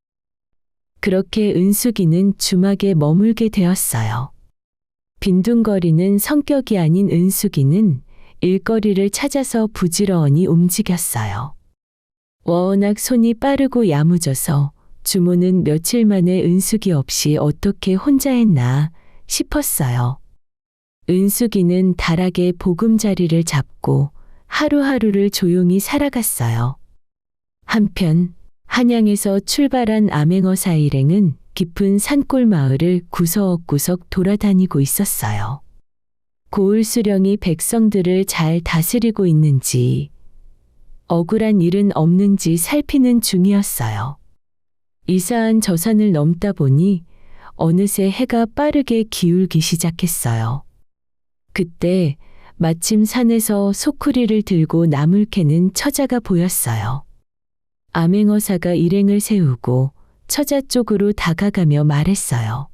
그렇게 은숙이는 주막에 머물게 되었어요. 빈둥거리는 성격이 아닌 은숙이는 일거리를 찾아서 부지런히 움직였어요. 워낙 손이 빠르고 야무져서 주모는 며칠 만에 은숙이 없이 어떻게 혼자 했나 싶었어요. 은숙이는 다락에 보금자리를 잡고 하루하루를 조용히 살아갔어요. 한편 한양에서 출발한 암행어사 일행은 깊은 산골 마을을 구석구석 돌아다니고 있었어요. 고을 수령이 백성들을 잘 다스리고 있는지, 억울한 일은 없는지 살피는 중이었어요. 이사한 저 산을 넘다 보니 어느새 해가 빠르게 기울기 시작했어요. 그때 마침 산에서 소쿠리를 들고 나물 캐는 처자가 보였어요. 암행어사가 일행을 세우고 처자 쪽으로 다가가며 말했어요.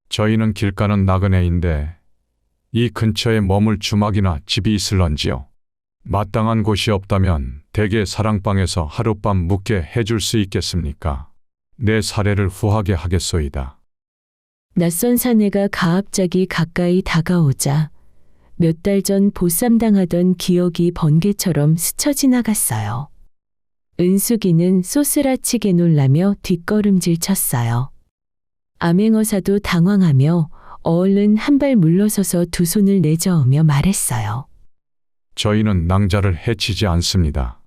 저희는 길가는 나그네인데 이 근처에 머물 주막이나 집이 있을런지요. 마땅한 곳이 없다면 대개 사랑방에서 하룻밤 묵게 해줄 수 있겠습니까? 내 사례를 후하게 하겠소이다. 낯선 사내가 가압작이 가까이 다가오자 몇 달 전 보쌈당하던 기억이 번개처럼 스쳐 지나갔어요. 은숙이는 쏘스라치게 놀라며 뒷걸음질 쳤어요. 암행어사도 당황하며 얼른 한 발 물러서서 두 손을 내저으며 말했어요. 저희는 낭자를 해치지 않습니다.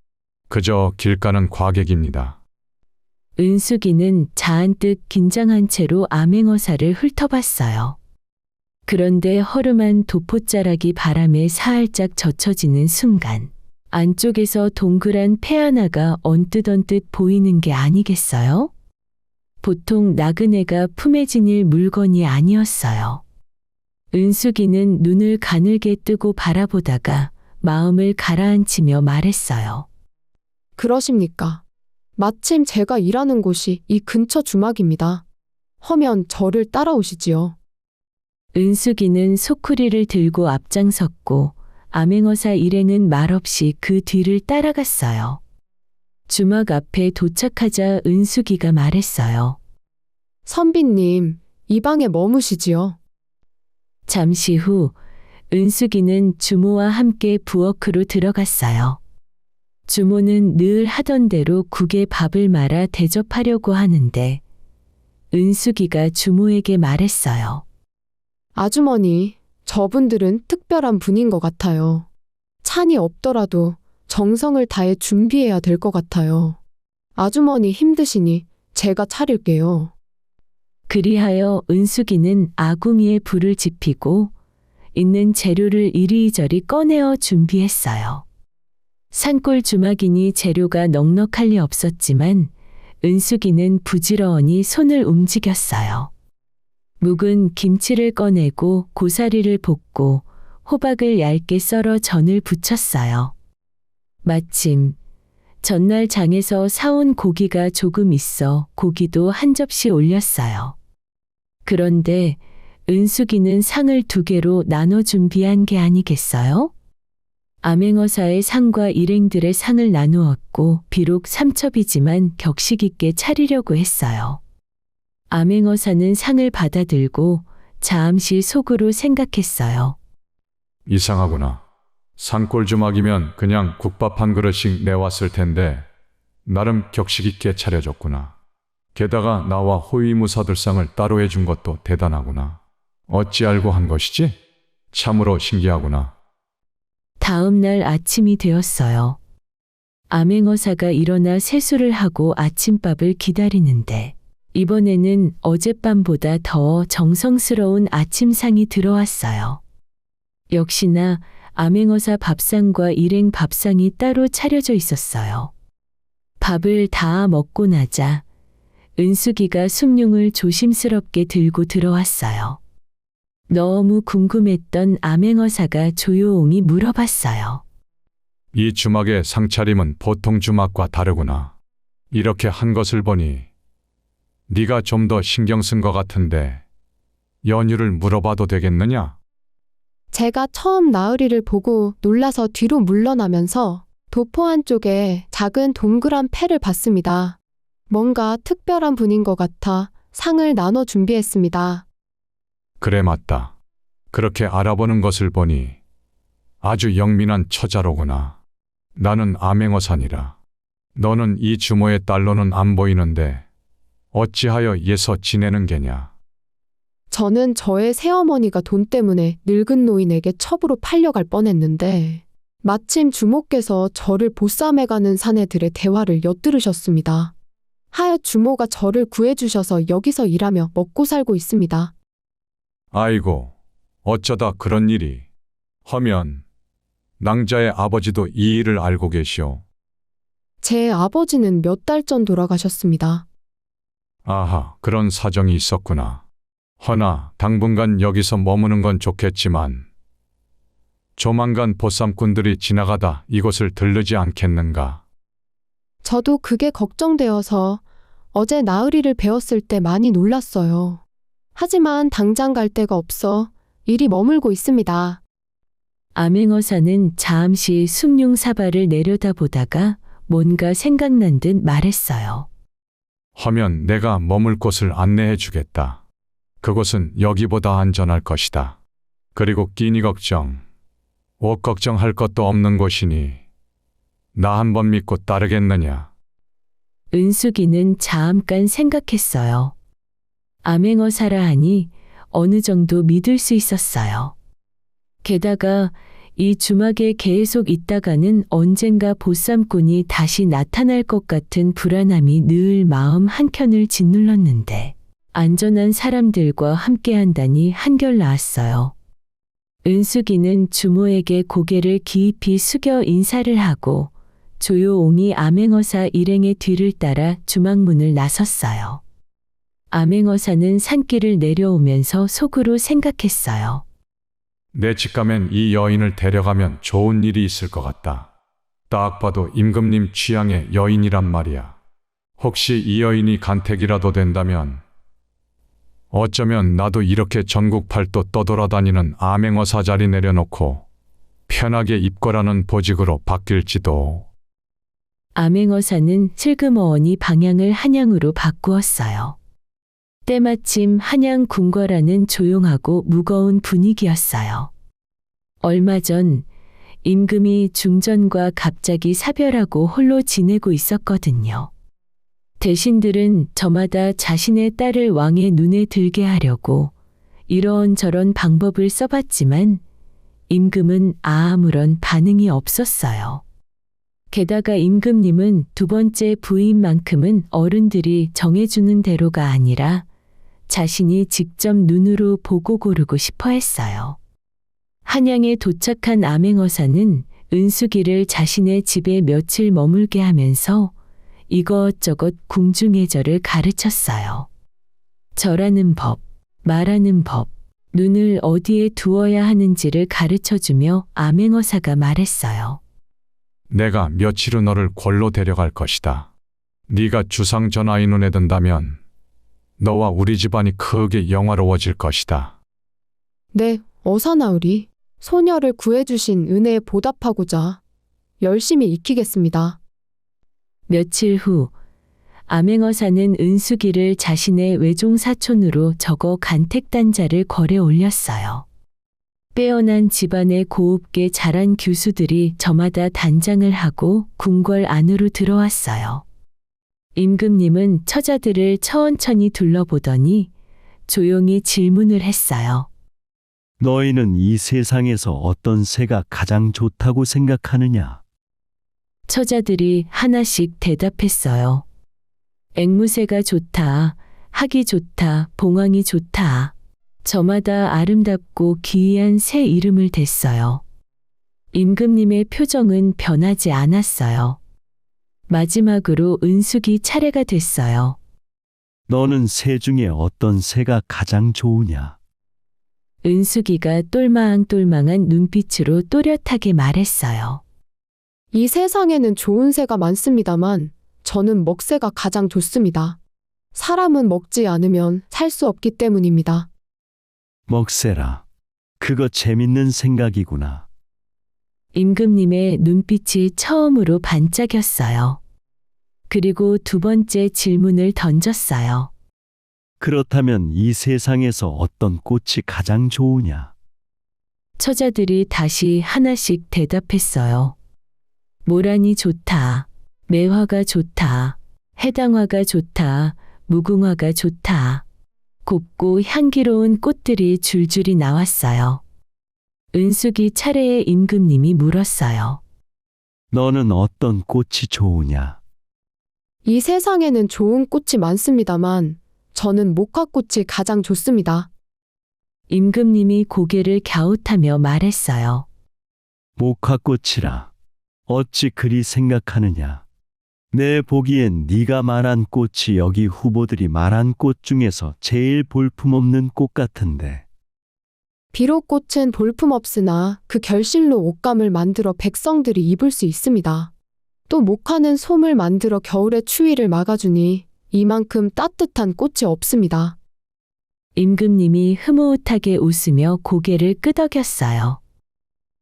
그저 길가는 과객입니다. 은숙이는 자한뜩 긴장한 채로 암행어사를 훑어봤어요. 그런데 허름한 도포자락이 바람에 살짝 젖혀지는 순간 안쪽에서 동그란 폐 하나가 언뜻 보이는 게 아니겠어요? 보통 나그네가 품에 지닐 물건이 아니었어요. 은숙이는 눈을 가늘게 뜨고 바라보다가 마음을 가라앉히며 말했어요. 그러십니까? 마침 제가 일하는 곳이 이 근처 주막입니다. 허면 저를 따라오시지요. 은숙이는 소쿠리를 들고 앞장섰고 암행어사 일행은 말없이 그 뒤를 따라갔어요. 주막 앞에 도착하자 은숙이가 말했어요. 선비님, 이 방에 머무시지요? 잠시 후 은숙이는 주모와 함께 부엌으로 들어갔어요. 주모는 늘 하던 대로 국에 밥을 말아 대접하려고 하는데 은숙이가 주모에게 말했어요. 아주머니, 저분들은 특별한 분인 것 같아요. 찬이 없더라도 정성을 다해 준비해야 될 것 같아요. 아주머니 힘드시니 제가 차릴게요. 그리하여 은숙이는 아궁이에 불을 지피고 있는 재료를 이리저리 꺼내어 준비했어요. 산골 주막이니 재료가 넉넉할 리 없었지만 은숙이는 부지런히 손을 움직였어요. 묵은 김치를 꺼내고 고사리를 볶고 호박을 얇게 썰어 전을 부쳤어요. 마침 전날 장에서 사온 고기가 조금 있어 고기도 한 접시 올렸어요. 그런데 은숙이는 상을 2개로 나눠 준비한 게 아니겠어요? 암행어사의 상과 일행들의 상을 나누었고 비록 삼첩이지만 격식 있게 차리려고 했어요. 암행어사는 상을 받아들고 잠시 속으로 생각했어요. 이상하구나. 산골 주막이면 그냥 국밥 한 그릇씩 내왔을 텐데 나름 격식 있게 차려줬구나. 게다가 나와 호위무사들 상을 따로 해준 것도 대단하구나. 어찌 알고 한 것이지? 참으로 신기하구나. 다음 날 아침이 되었어요. 암행어사가 일어나 세수를 하고 아침밥을 기다리는데 이번에는 어젯밤보다 더 정성스러운 아침상이 들어왔어요. 역시나 암행어사 밥상과 일행 밥상이 따로 차려져 있었어요. 밥을 다 먹고 나자 은숙이가 숭늉을 조심스럽게 들고 들어왔어요. 너무 궁금했던 암행어사가 조용히 물어봤어요. 이 주막의 상차림은 보통 주막과 다르구나. 이렇게 한 것을 보니 네가 좀 더 신경 쓴 것 같은데 연유를 물어봐도 되겠느냐? 제가 처음 나으리를 보고 놀라서 뒤로 물러나면서 도포 한쪽에 작은 동그란 패를 봤습니다. 뭔가 특별한 분인 것 같아 상을 나눠 준비했습니다. 그래 맞다. 그렇게 알아보는 것을 보니 아주 영민한 처자로구나. 나는 암행어사니라. 너는 이 주모의 딸로는 안 보이는데 어찌하여 예서 지내는 게냐? 저는 저의 새어머니가 돈 때문에 늙은 노인에게 첩으로 팔려갈 뻔했는데 마침 주모께서 저를 보쌈해가는 사내들의 대화를 엿들으셨습니다. 하여 주모가 저를 구해주셔서 여기서 일하며 먹고 살고 있습니다. 아이고, 어쩌다 그런 일이. 허면 낭자의 아버지도 이 일을 알고 계시오. 제 아버지는 몇 달 전 돌아가셨습니다. 아하, 그런 사정이 있었구나. 허나 당분간 여기서 머무는 건 좋겠지만 조만간 보쌈꾼들이 지나가다 이곳을 들르지 않겠는가? 저도 그게 걱정되어서 어제 나으리를 배웠을 때 많이 놀랐어요. 하지만 당장 갈 데가 없어 이리 머물고 있습니다. 암행어사는 잠시 숭늉사발을 내려다보다가 뭔가 생각난 듯 말했어요. 허면 내가 머물 곳을 안내해 주겠다. 그곳은 여기보다 안전할 것이다. 그리고 끼니 걱정, 옷 걱정할 것도 없는 곳이니 나 한번 믿고 따르겠느냐? 은숙이는 잠깐 생각했어요. 암행어사라 하니 어느 정도 믿을 수 있었어요. 게다가 이 주막에 계속 있다가는 언젠가 보쌈꾼이 다시 나타날 것 같은 불안함이 늘 마음 한켠을 짓눌렀는데 안전한 사람들과 함께한다니 한결 나았어요. 은숙이는 주모에게 고개를 깊이 숙여 인사를 하고 조용히 암행어사 일행의 뒤를 따라 주막문을 나섰어요. 암행어사는 산길을 내려오면서 속으로 생각했어요. 내 집 가면 이 여인을 데려가면 좋은 일이 있을 것 같다. 딱 봐도 임금님 취향의 여인이란 말이야. 혹시 이 여인이 간택이라도 된다면 어쩌면 나도 이렇게 전국 팔도 떠돌아다니는 암행어사 자리 내려놓고 편하게 입거라는 보직으로 바뀔지도. 암행어사는 슬그머니 방향을 한양으로 바꾸었어요. 때마침 한양 궁궐안은 조용하고 무거운 분위기였어요. 얼마 전 임금이 중전과 갑자기 사별하고 홀로 지내고 있었거든요. 대신들은 저마다 자신의 딸을 왕의 눈에 들게 하려고 이런저런 방법을 써봤지만 임금은 아무런 반응이 없었어요. 게다가 임금님은 두 번째 부인만큼은 어른들이 정해주는 대로가 아니라 자신이 직접 눈으로 보고 고르고 싶어 했어요. 한양에 도착한 암행어사는 은숙이를 자신의 집에 며칠 머물게 하면서 이것저것 궁중예절을 가르쳤어요. 절하는 법, 말하는 법, 눈을 어디에 두어야 하는지를 가르쳐주며 암행어사가 말했어요. 내가 며칠 후 너를 궐로 데려갈 것이다. 네가 주상 전하의 눈에 든다면 너와 우리 집안이 크게 영화로워질 것이다. 네, 어사나으리. 소녀를 구해주신 은혜에 보답하고자 열심히 익히겠습니다. 며칠 후 암행어사는 은숙이를 자신의 외종사촌으로 적어 간택단자를 궐에 올렸어요. 빼어난 집안의 고급게 자란 교수들이 저마다 단장을 하고 궁궐 안으로 들어왔어요. 임금님은 처자들을 천천히 둘러보더니 조용히 질문을 했어요. 너희는 이 세상에서 어떤 새가 가장 좋다고 생각하느냐? 처자들이 하나씩 대답했어요. 앵무새가 좋다, 학이 좋다, 봉황이 좋다. 저마다 아름답고 기이한 새 이름을 댔어요. 임금님의 표정은 변하지 않았어요. 마지막으로 은숙이 차례가 됐어요. 너는 새 중에 어떤 새가 가장 좋으냐? 은숙이가 똘망똘망한 눈빛으로 또렷하게 말했어요. 이 세상에는 좋은 새가 많습니다만 저는 먹새가 가장 좋습니다. 사람은 먹지 않으면 살 수 없기 때문입니다. 먹새라. 그거 재밌는 생각이구나. 임금님의 눈빛이 처음으로 반짝였어요. 그리고 두 번째 질문을 던졌어요. 그렇다면 이 세상에서 어떤 꽃이 가장 좋으냐? 처자들이 다시 하나씩 대답했어요. 모란이 좋다, 매화가 좋다, 해당화가 좋다, 무궁화가 좋다. 곱고 향기로운 꽃들이 줄줄이 나왔어요. 은숙이 차례에 임금님이 물었어요. 너는 어떤 꽃이 좋으냐? 이 세상에는 좋은 꽃이 많습니다만 저는 목화꽃이 가장 좋습니다. 임금님이 고개를 갸웃하며 말했어요. 목화꽃이라. 어찌 그리 생각하느냐? 내 보기엔 네가 말한 꽃이 여기 후보들이 말한 꽃 중에서 제일 볼품없는 꽃 같은데. 비록 꽃은 볼품없으나 그 결실로 옷감을 만들어 백성들이 입을 수 있습니다. 또 목화는 솜을 만들어 겨울의 추위를 막아주니 이만큼 따뜻한 꽃이 없습니다. 임금님이 흐뭇하게 웃으며 고개를 끄덕였어요.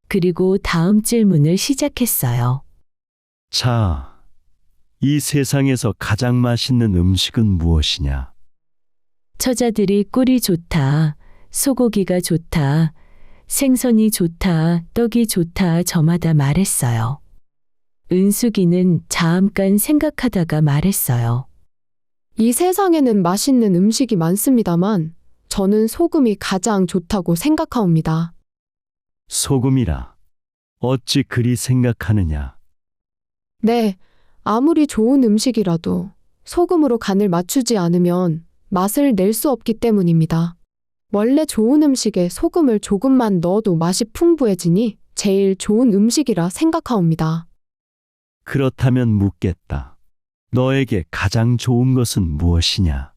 그리고 다음 질문을 시작했어요. 자, 이 세상에서 가장 맛있는 음식은 무엇이냐? 처자들이 꿀이 좋다, 소고기가 좋다, 생선이 좋다, 떡이 좋다 저마다 말했어요. 은숙이는 잠깐 생각하다가 말했어요. 이 세상에는 맛있는 음식이 많습니다만 저는 소금이 가장 좋다고 생각하옵니다. 소금이라. 어찌 그리 생각하느냐? 네, 아무리 좋은 음식이라도 소금으로 간을 맞추지 않으면 맛을 낼 수 없기 때문입니다. 원래 좋은 음식에 소금을 조금만 넣어도 맛이 풍부해지니 제일 좋은 음식이라 생각하옵니다. 그렇다면 묻겠다. 너에게 가장 좋은 것은 무엇이냐?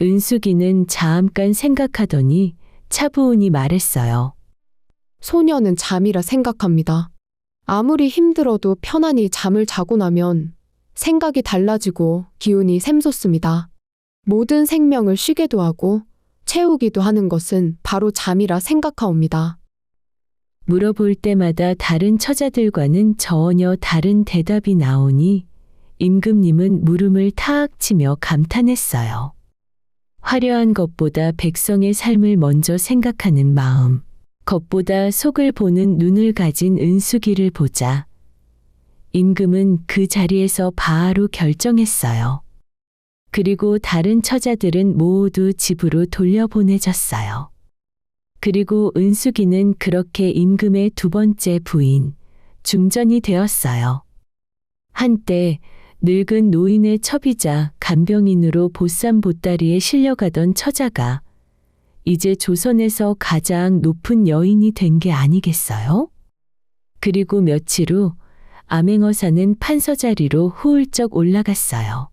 은숙이는 잠깐 생각하더니 차분히 말했어요. 소녀는 잠이라 생각합니다. 아무리 힘들어도 편안히 잠을 자고 나면 생각이 달라지고 기운이 샘솟습니다. 모든 생명을 쉬게도 하고 채우기도 하는 것은 바로 잠이라 생각하옵니다. 물어볼 때마다 다른 처자들과는 전혀 다른 대답이 나오니 임금님은 물음을 탁 치며 감탄했어요. 화려한 것보다 백성의 삶을 먼저 생각하는 마음, 겉보다 속을 보는 눈을 가진 은숙이를 보자 임금은 그 자리에서 바로 결정했어요. 그리고 다른 처자들은 모두 집으로 돌려보내졌어요. 그리고 은숙이는 그렇게 임금의 두 번째 부인, 중전이 되었어요. 한때 늙은 노인의 첩이자 간병인으로 보쌈 보따리에 실려가던 처자가 이제 조선에서 가장 높은 여인이 된 게 아니겠어요? 그리고 며칠 후 암행어사는 판서 자리로 후울적 올라갔어요.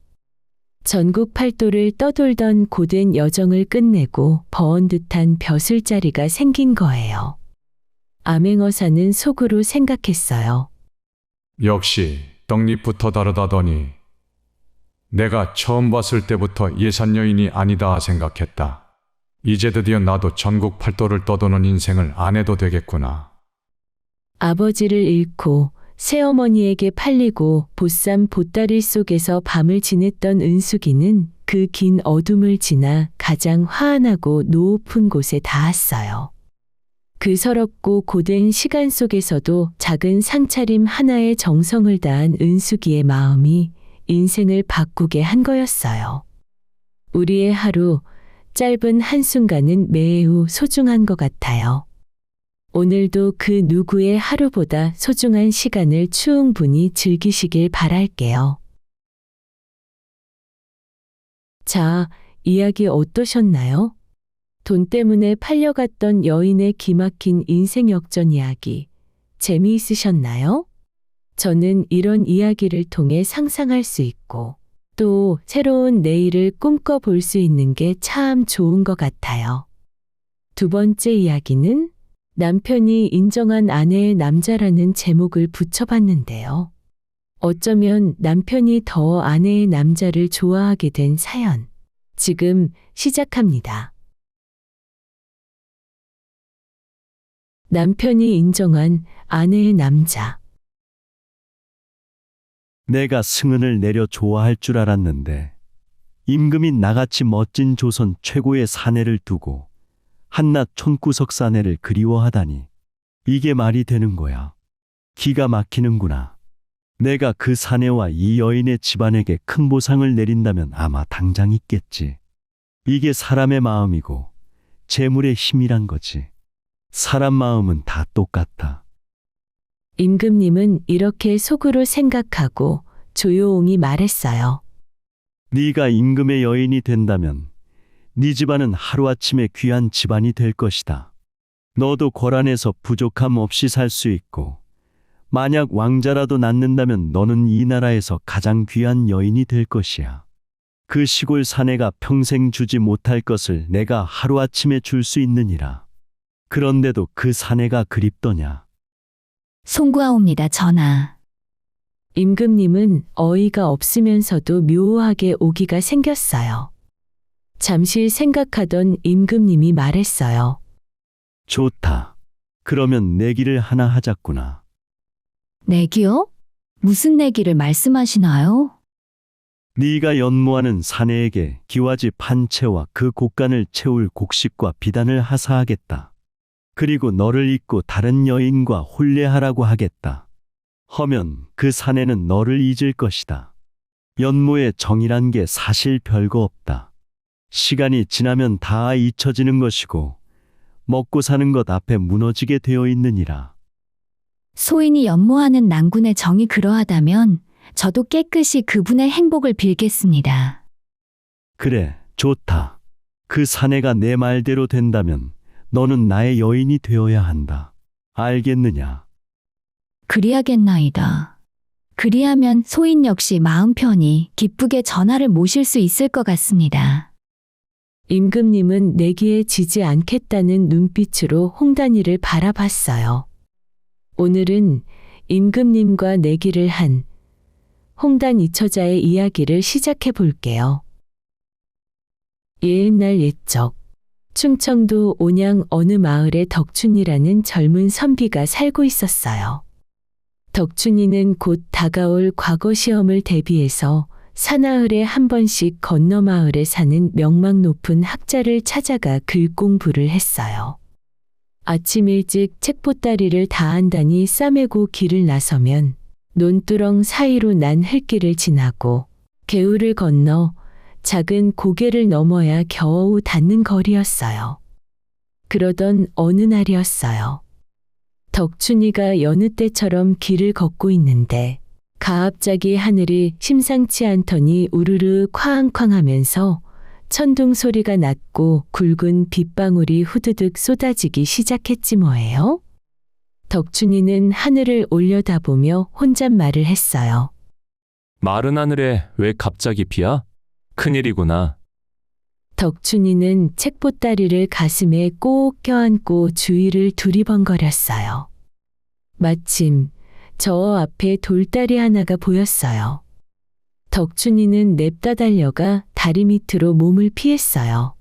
전국 팔도를 떠돌던 고된 여정을 끝내고 버은 듯한 벼슬자리가 생긴 거예요. 암행어사는 속으로 생각했어요. 역시 떡잎부터 다르다더니 내가 처음 봤을 때부터 예산 여인이 아니다 생각했다. 이제 드디어 나도 전국 팔도를 떠도는 인생을 안 해도 되겠구나. 아버지를 잃고 새어머니에게 팔리고 보쌈 보따리 속에서 밤을 지냈던 은숙이는 그 긴 어둠을 지나 가장 환하고 노높은 곳에 닿았어요. 그 서럽고 고된 시간 속에서도 작은 상차림 하나에 정성을 다한 은숙이의 마음이 인생을 바꾸게 한 거였어요. 우리의 하루, 짧은 한순간은 매우 소중한 것 같아요. 오늘도 그 누구의 하루보다 소중한 시간을 충분히 즐기시길 바랄게요. 자, 이야기 어떠셨나요? 돈 때문에 팔려갔던 여인의 기막힌 인생 역전 이야기, 재미있으셨나요? 저는 이런 이야기를 통해 상상할 수 있고 또 새로운 내일을 꿈꿔볼 수 있는 게 참 좋은 것 같아요. 두 번째 이야기는 남편이 인정한 아내의 남자라는 제목을 붙여봤는데요. 어쩌면 남편이 더 아내의 남자를 좋아하게 된 사연. 지금 시작합니다. 남편이 인정한 아내의 남자. 내가 승은을 내려 좋아할 줄 알았는데 임금이 나같이 멋진 조선 최고의 사내를 두고 한낱 촌구석 사내를 그리워하다니 이게 말이 되는 거야. 기가 막히는구나. 내가 그 사내와 이 여인의 집안에게 큰 보상을 내린다면 아마 당장 있겠지. 이게 사람의 마음이고 재물의 힘이란 거지. 사람 마음은 다 똑같아. 임금님은 이렇게 속으로 생각하고 조용히 말했어요. 네가 임금의 여인이 된다면 네 집안은 하루아침에 귀한 집안이 될 것이다. 너도 고란에서 부족함 없이 살 수 있고 만약 왕자라도 낳는다면 너는 이 나라에서 가장 귀한 여인이 될 것이야. 그 시골 사내가 평생 주지 못할 것을 내가 하루아침에 줄 수 있느니라. 그런데도 그 사내가 그립더냐. 송구하옵니다, 전하. 임금님은 어이가 없으면서도 묘하게 오기가 생겼어요. 잠시 생각하던 임금님이 말했어요. 좋다. 그러면 내기를 하나 하자꾸나. 내기요? 무슨 내기를 말씀하시나요? 네가 연모하는 사내에게 기와집 한 채와 그 곡간을 채울 곡식과 비단을 하사하겠다. 그리고 너를 잊고 다른 여인과 혼례하라고 하겠다. 허면 그 사내는 너를 잊을 것이다. 연모의 정이란 게 사실 별거 없다. 시간이 지나면 다 잊혀지는 것이고 먹고 사는 것 앞에 무너지게 되어 있느니라. 소인이 연모하는 낭군의 정이 그러하다면 저도 깨끗이 그분의 행복을 빌겠습니다. 그래, 좋다. 그 사내가 내 말대로 된다면 너는 나의 여인이 되어야 한다. 알겠느냐? 그리하겠나이다. 그리하면 소인 역시 마음 편히 기쁘게 전하를 모실 수 있을 것 같습니다. 임금님은 내기에 지지 않겠다는 눈빛으로 홍단이를 바라봤어요. 오늘은 임금님과 내기를 한 홍단 이처자의 이야기를 시작해 볼게요. 옛날 옛적 충청도 온양 어느 마을에 덕춘이라는 젊은 선비가 살고 있었어요. 덕춘이는 곧 다가올 과거 시험을 대비해서 사나흘에 한 번씩 건너 마을에 사는 명망 높은 학자를 찾아가 글 공부를 했어요. 아침 일찍 책보따리를 다 한다니 싸매고 길을 나서면 논두렁 사이로 난 흙길을 지나고 개울을 건너 작은 고개를 넘어야 겨우 닿는 거리였어요. 그러던 어느 날이었어요. 덕춘이가 여느 때처럼 길을 걷고 있는데 갑자기 하늘이 심상치 않더니 우르르 쾅쾅 하면서 천둥 소리가 났고 굵은 빗방울이 후드득 쏟아지기 시작했지 뭐예요? 덕춘이는 하늘을 올려다보며 혼잣말을 했어요. 마른 하늘에 왜 갑자기 비야? 큰일이구나. 덕춘이는 책보따리를 가슴에 꼭 껴안고 주위를 두리번거렸어요. 마침 저 앞에 돌다리 하나가 보였어요. 덕춘이는 냅다 달려가 다리 밑으로 몸을 피했어요.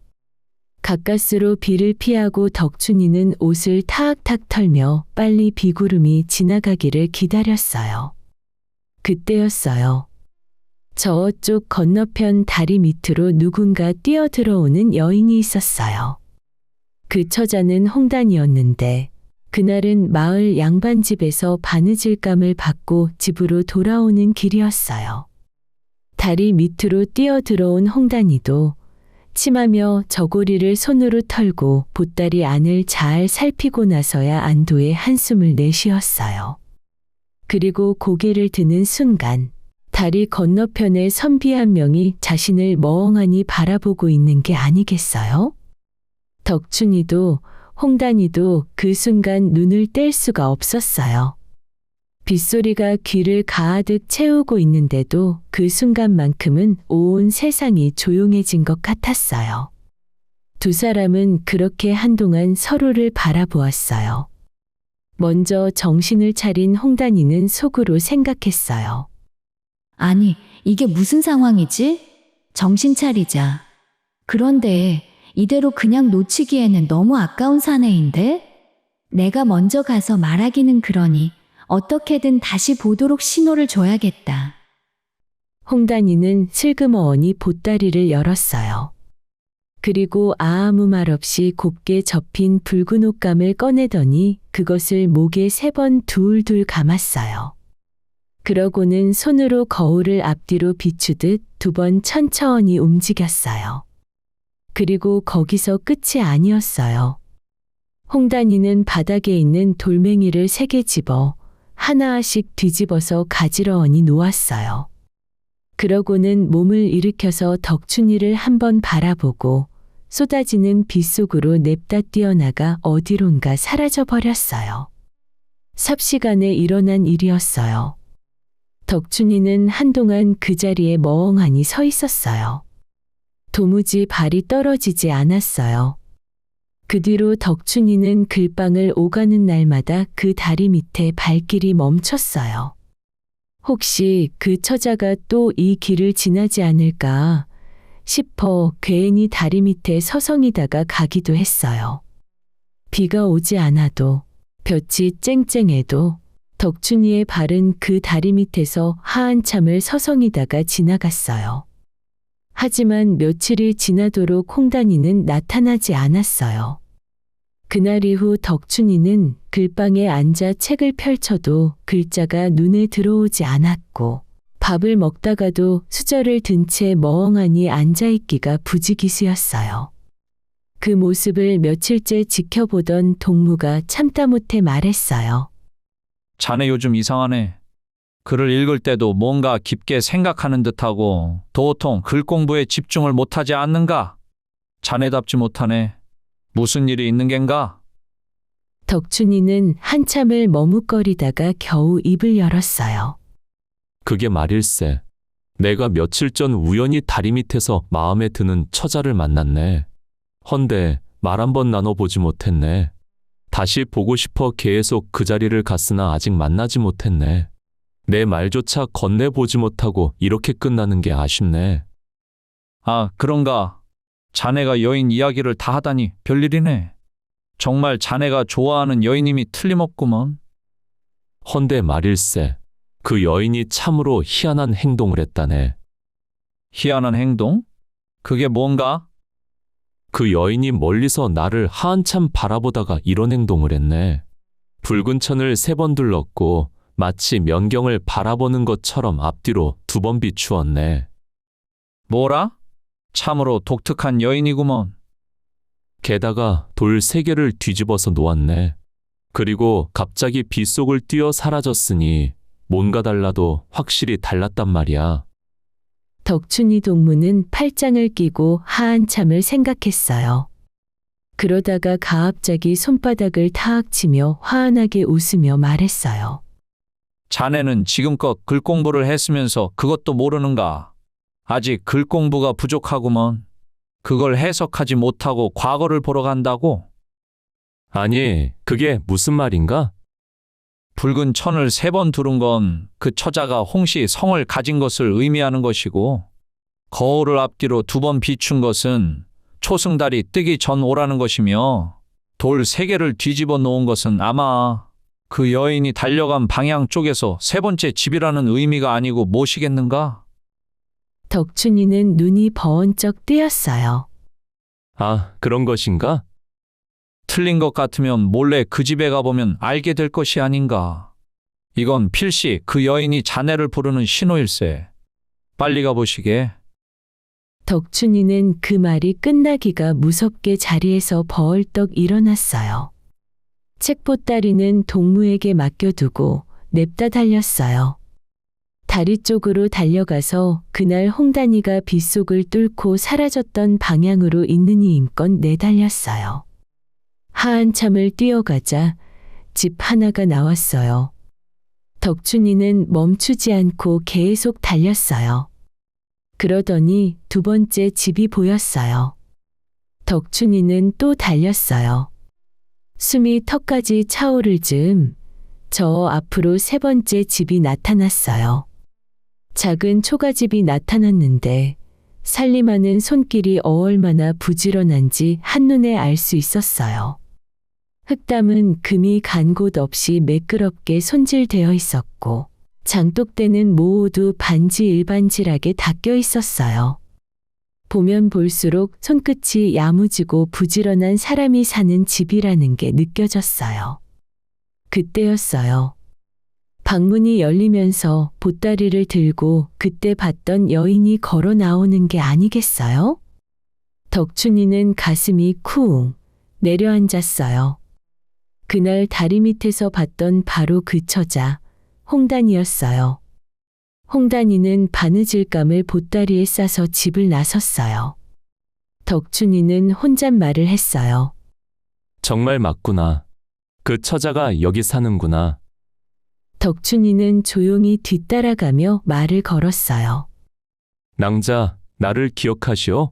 가까스로 비를 피하고 덕춘이는 옷을 탁탁 털며 빨리 비구름이 지나가기를 기다렸어요. 그때였어요. 저쪽 건너편 다리 밑으로 누군가 뛰어들어오는 여인이 있었어요. 그 처자는 홍단이었는데 그날은 마을 양반집에서 바느질감을 받고 집으로 돌아오는 길이었어요. 다리 밑으로 뛰어들어온 홍단이도 침하며 저고리를 손으로 털고 보따리 안을 잘 살피고 나서야 안도의 한숨을 내쉬었어요. 그리고 고개를 드는 순간 다리 건너편에 선비 한 명이 자신을 멍하니 바라보고 있는 게 아니겠어요? 덕춘이도 홍단이도 그 순간 눈을 뗄 수가 없었어요. 빗소리가 귀를 가득 채우고 있는데도 그 순간만큼은 온 세상이 조용해진 것 같았어요. 두 사람은 그렇게 한동안 서로를 바라보았어요. 먼저 정신을 차린 홍단이는 속으로 생각했어요. 아니, 이게 무슨 상황이지? 정신 차리자. 그런데 이대로 그냥 놓치기에는 너무 아까운 사내인데? 내가 먼저 가서 말하기는 그러니 어떻게든 다시 보도록 신호를 줘야겠다. 홍단이는 슬그머니 보따리를 열었어요. 그리고 아무 말 없이 곱게 접힌 붉은 옷감을 꺼내더니 그것을 목에 3번 둘둘 감았어요. 그러고는 손으로 거울을 앞뒤로 비추듯 2번 천천히 움직였어요. 그리고 거기서 끝이 아니었어요. 홍단이는 바닥에 있는 돌멩이를 3개 집어 하나씩 뒤집어서 가지런히 놓았어요. 그러고는 몸을 일으켜서 덕춘이를 한번 바라보고 쏟아지는 빗속으로 냅다 뛰어나가 어디론가 사라져버렸어요. 삽시간에 일어난 일이었어요. 덕춘이는 한동안 그 자리에 멍하니 서 있었어요. 도무지 발이 떨어지지 않았어요. 그 뒤로 덕춘이는 글방을 오가는 날마다 그 다리 밑에 발길이 멈췄어요. 혹시 그 처자가 또 이 길을 지나지 않을까 싶어 괜히 다리 밑에 서성이다가 가기도 했어요. 비가 오지 않아도 볕이 쨍쨍해도 덕춘이의 발은 그 다리 밑에서 한참을 서성이다가 지나갔어요. 하지만 며칠이 지나도록 홍단이는 나타나지 않았어요. 그날 이후 덕춘이는 글방에 앉아 책을 펼쳐도 글자가 눈에 들어오지 않았고 밥을 먹다가도 수저를 든 채 멍하니 앉아있기가 부지기수였어요. 그 모습을 며칠째 지켜보던 동무가 참다 못해 말했어요. 자네 요즘 이상하네. 글을 읽을 때도 뭔가 깊게 생각하는 듯하고 도통 글 공부에 집중을 못하지 않는가? 자네답지 못하네. 무슨 일이 있는 겐가? 덕춘이는 한참을 머뭇거리다가 겨우 입을 열었어요. 그게 말일세. 내가 며칠 전 우연히 다리 밑에서 마음에 드는 처자를 만났네. 헌데 말 한번 나눠보지 못했네. 다시 보고 싶어 계속 그 자리를 갔으나 아직 만나지 못했네. 내 말조차 건네보지 못하고 이렇게 끝나는 게 아쉽네. 아, 그런가? 자네가 여인 이야기를 다 하다니 별일이네. 정말 자네가 좋아하는 여인임이 틀림없구먼. 헌데 말일세. 그 여인이 참으로 희한한 행동을 했다네. 희한한 행동? 그게 뭔가? 그 여인이 멀리서 나를 한참 바라보다가 이런 행동을 했네. 붉은 천을 3번 둘렀고 마치 면경을 바라보는 것처럼 앞뒤로 2번 비추었네. 뭐라? 참으로 독특한 여인이구먼. 게다가 돌 3개를 뒤집어서 놓았네. 그리고 갑자기 빗속을 뛰어 사라졌으니 뭔가 달라도 확실히 달랐단 말이야. 덕춘이 동무는 팔짱을 끼고 한참을 생각했어요. 그러다가 갑자기 손바닥을 탁 치며 환하게 웃으며 말했어요. 자네는 지금껏 글 공부를 했으면서 그것도 모르는가? 아직 글 공부가 부족하구먼. 그걸 해석하지 못하고 과거를 보러 간다고? 아니, 그게 무슨 말인가? 붉은 천을 3번 두른 건 그 처자가 홍씨 성을 가진 것을 의미하는 것이고, 거울을 앞뒤로 2번 비춘 것은 초승달이 뜨기 전 오라는 것이며, 돌 3개를 뒤집어 놓은 것은 아마 그 여인이 달려간 방향 쪽에서 3번째 집이라는 의미가 아니고 무엇이겠는가? 덕춘이는 눈이 번쩍 뜨였어요. 아, 그런 것인가? 틀린 것 같으면 몰래 그 집에 가보면 알게 될 것이 아닌가. 이건 필시 그 여인이 자네를 부르는 신호일세. 빨리 가보시게. 덕춘이는 그 말이 끝나기가 무섭게 자리에서 벌떡 일어났어요. 책보따리는 동무에게 맡겨두고 냅다 달렸어요. 다리 쪽으로 달려가서 그날 홍단이가 빗속을 뚫고 사라졌던 방향으로 있느니 힘껏 내달렸어요. 한참을 뛰어가자 집 하나가 나왔어요. 덕춘이는 멈추지 않고 계속 달렸어요. 그러더니 2번째 집이 보였어요. 덕춘이는 또 달렸어요. 숨이 턱까지 차오를 즈음 저 앞으로 3번째 집이 나타났어요. 작은 초가집이 나타났는데 살림하는 손길이 얼마나 부지런한지 한눈에 알 수 있었어요. 흙담은 금이 간 곳 없이 매끄럽게 손질되어 있었고 장독대는 모두 반질반질하게 닦여 있었어요. 보면 볼수록 손끝이 야무지고 부지런한 사람이 사는 집이라는 게 느껴졌어요. 그때였어요. 방문이 열리면서 보따리를 들고 그때 봤던 여인이 걸어 나오는 게 아니겠어요? 덕춘이는 가슴이 쿵 내려앉았어요. 그날 다리 밑에서 봤던 바로 그 처자, 홍단이었어요. 홍단이는 바느질감을 보따리에 싸서 집을 나섰어요. 덕춘이는 혼잣말을 했어요. 정말 맞구나. 그 처자가 여기 사는구나. 덕춘이는 조용히 뒤따라가며 말을 걸었어요. 낭자, 나를 기억하시오?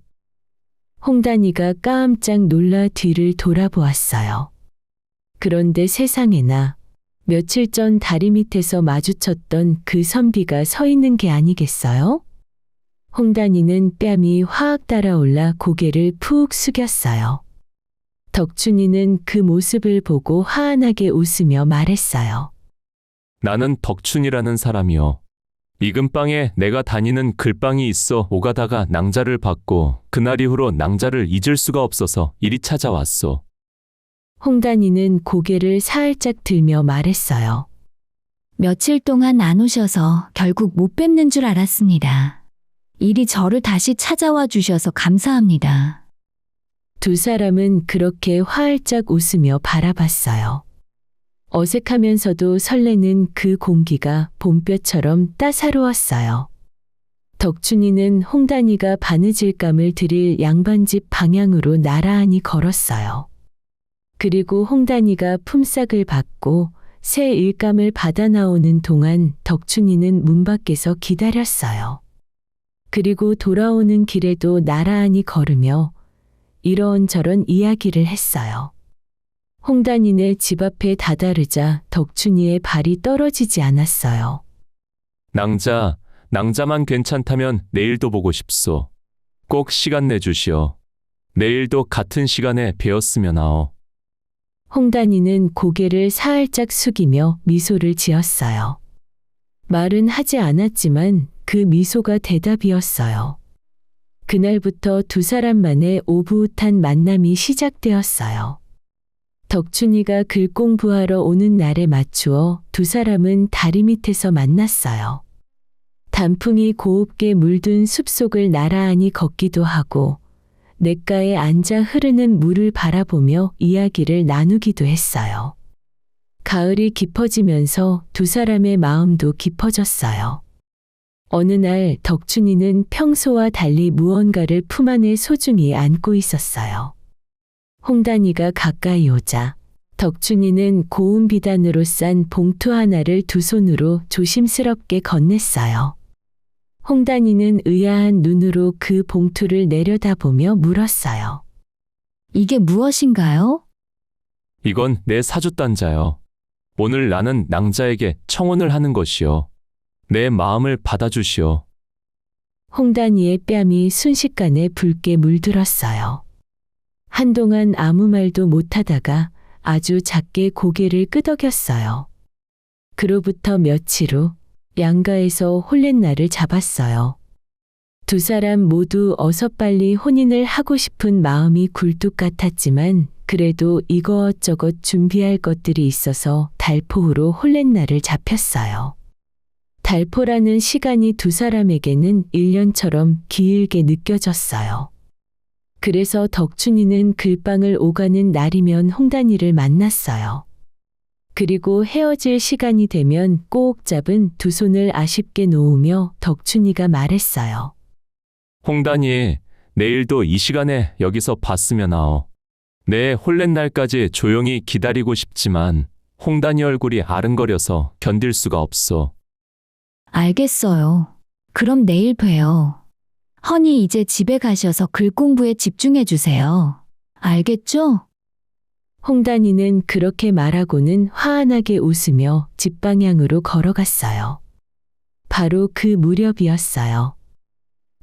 홍단이가 깜짝 놀라 뒤를 돌아보았어요. 그런데 세상에나 며칠 전 다리 밑에서 마주쳤던 그 선비가 서 있는 게 아니겠어요? 홍단이는 뺨이 화악 달아올라 고개를 푹 숙였어요. 덕춘이는 그 모습을 보고 환하게 웃으며 말했어요. 나는 덕춘이라는 사람이요. 이 근방에 내가 다니는 글방이 있어 오가다가 낭자를 받고 그날 이후로 낭자를 잊을 수가 없어서 이리 찾아왔소. 홍단이는 고개를 살짝 들며 말했어요. 며칠 동안 안 오셔서 결국 못 뵙는 줄 알았습니다. 이리 저를 다시 찾아와 주셔서 감사합니다. 2 사람은 그렇게 활짝 웃으며 바라봤어요. 어색하면서도 설레는 그 공기가 봄볕처럼 따사로웠어요. 덕춘이는 홍단이가 바느질감을 드릴 양반집 방향으로 나란히 걸었어요. 그리고 홍단이가 품삯을 받고 새 일감을 받아 나오는 동안 덕춘이는 문 밖에서 기다렸어요. 그리고 돌아오는 길에도 나란히 걸으며 이런저런 이야기를 했어요. 홍단이네 집 앞에 다다르자 덕춘이의 발이 떨어지지 않았어요. 낭자만 괜찮다면 내일도 보고 싶소. 꼭 시간 내주시오. 내일도 같은 시간에 뵈었으면 하오. 홍단이는 고개를 살짝 숙이며 미소를 지었어요. 말은 하지 않았지만 그 미소가 대답이었어요. 그날부터 두 사람만의 오붓한 만남이 시작되었어요. 덕춘이가 글 공부하러 오는 날에 맞추어 두 사람은 다리 밑에서 만났어요. 단풍이 고웁게 물든 숲속을 나란히 걷기도 하고 냇가에 앉아 흐르는 물을 바라보며 이야기를 나누기도 했어요. 가을이 깊어지면서 두 사람의 마음도 깊어졌어요. 어느 날 덕춘이는 평소와 달리 무언가를 품 안에 소중히 안고 있었어요. 홍단이가 가까이 오자 덕춘이는 고운 비단으로 싼 봉투 하나를 두 손으로 조심스럽게 건넸어요. 홍단이는 의아한 눈으로 그 봉투를 내려다보며 물었어요. 이게 무엇인가요? 이건 내 사주단자요. 오늘 나는 낭자에게 청혼을 하는 것이요. 내 마음을 받아주시오. 홍단이의 뺨이 순식간에 붉게 물들었어요. 한동안 아무 말도 못하다가 아주 작게 고개를 끄덕였어요. 그로부터 며칠 후 양가에서 혼례날을 잡았어요. 두 사람 모두 어서 빨리 혼인을 하고 싶은 마음이 굴뚝 같았지만 그래도 이것저것 준비할 것들이 있어서 달포후로 혼례날을 잡혔어요. 달포라는 시간이 두 사람에게는 1년처럼 길게 느껴졌어요. 그래서 덕춘이는 글방을 오가는 날이면 홍단이를 만났어요. 그리고 헤어질 시간이 되면 꼭 잡은 두 손을 아쉽게 놓으며 덕춘이가 말했어요. 홍단이, 내일도 이 시간에 여기서 봤으면 하오. 내 혼례날까지 조용히 기다리고 싶지만 홍단이 얼굴이 아른거려서 견딜 수가 없어. 알겠어요. 그럼 내일 봬요. 허니 이제 집에 가셔서 글 공부에 집중해 주세요. 알겠죠? 홍단이는 그렇게 말하고는 화한하게 웃으며 집 방향으로 걸어갔어요. 바로 그 무렵이었어요.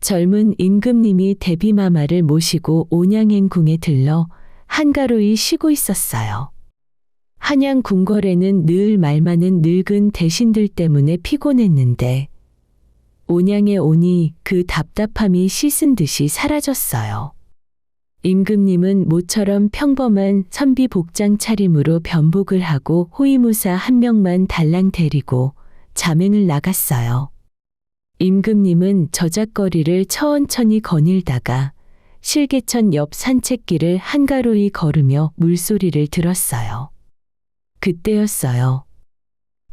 젊은 임금님이 대비마마를 모시고 온양행궁에 들러 한가로이 쉬고 있었어요. 한양 궁궐에는 늘 말 많은 늙은 대신들 때문에 피곤했는데 온양에 오니 그 답답함이 씻은 듯이 사라졌어요. 임금님은 모처럼 평범한 선비 복장 차림으로 변복을 하고 호위무사 한 명만 달랑 데리고 자맹을 나갔어요. 임금님은 저작거리를 천천히 거닐다가 실개천 옆 산책길을 한가로이 걸으며 물소리를 들었어요. 그때였어요.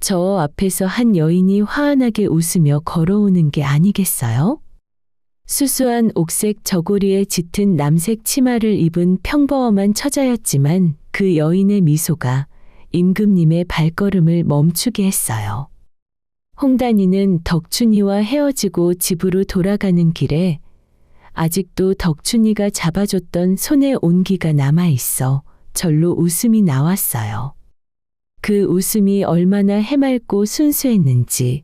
저 앞에서 한 여인이 화환하게 웃으며 걸어오는 게 아니겠어요? 수수한 옥색 저고리에 짙은 남색 치마를 입은 평범한 처자였지만 그 여인의 미소가 임금님의 발걸음을 멈추게 했어요. 홍단이는 덕춘이와 헤어지고 집으로 돌아가는 길에 아직도 덕춘이가 잡아줬던 손의 온기가 남아있어 절로 웃음이 나왔어요. 그 웃음이 얼마나 해맑고 순수했는지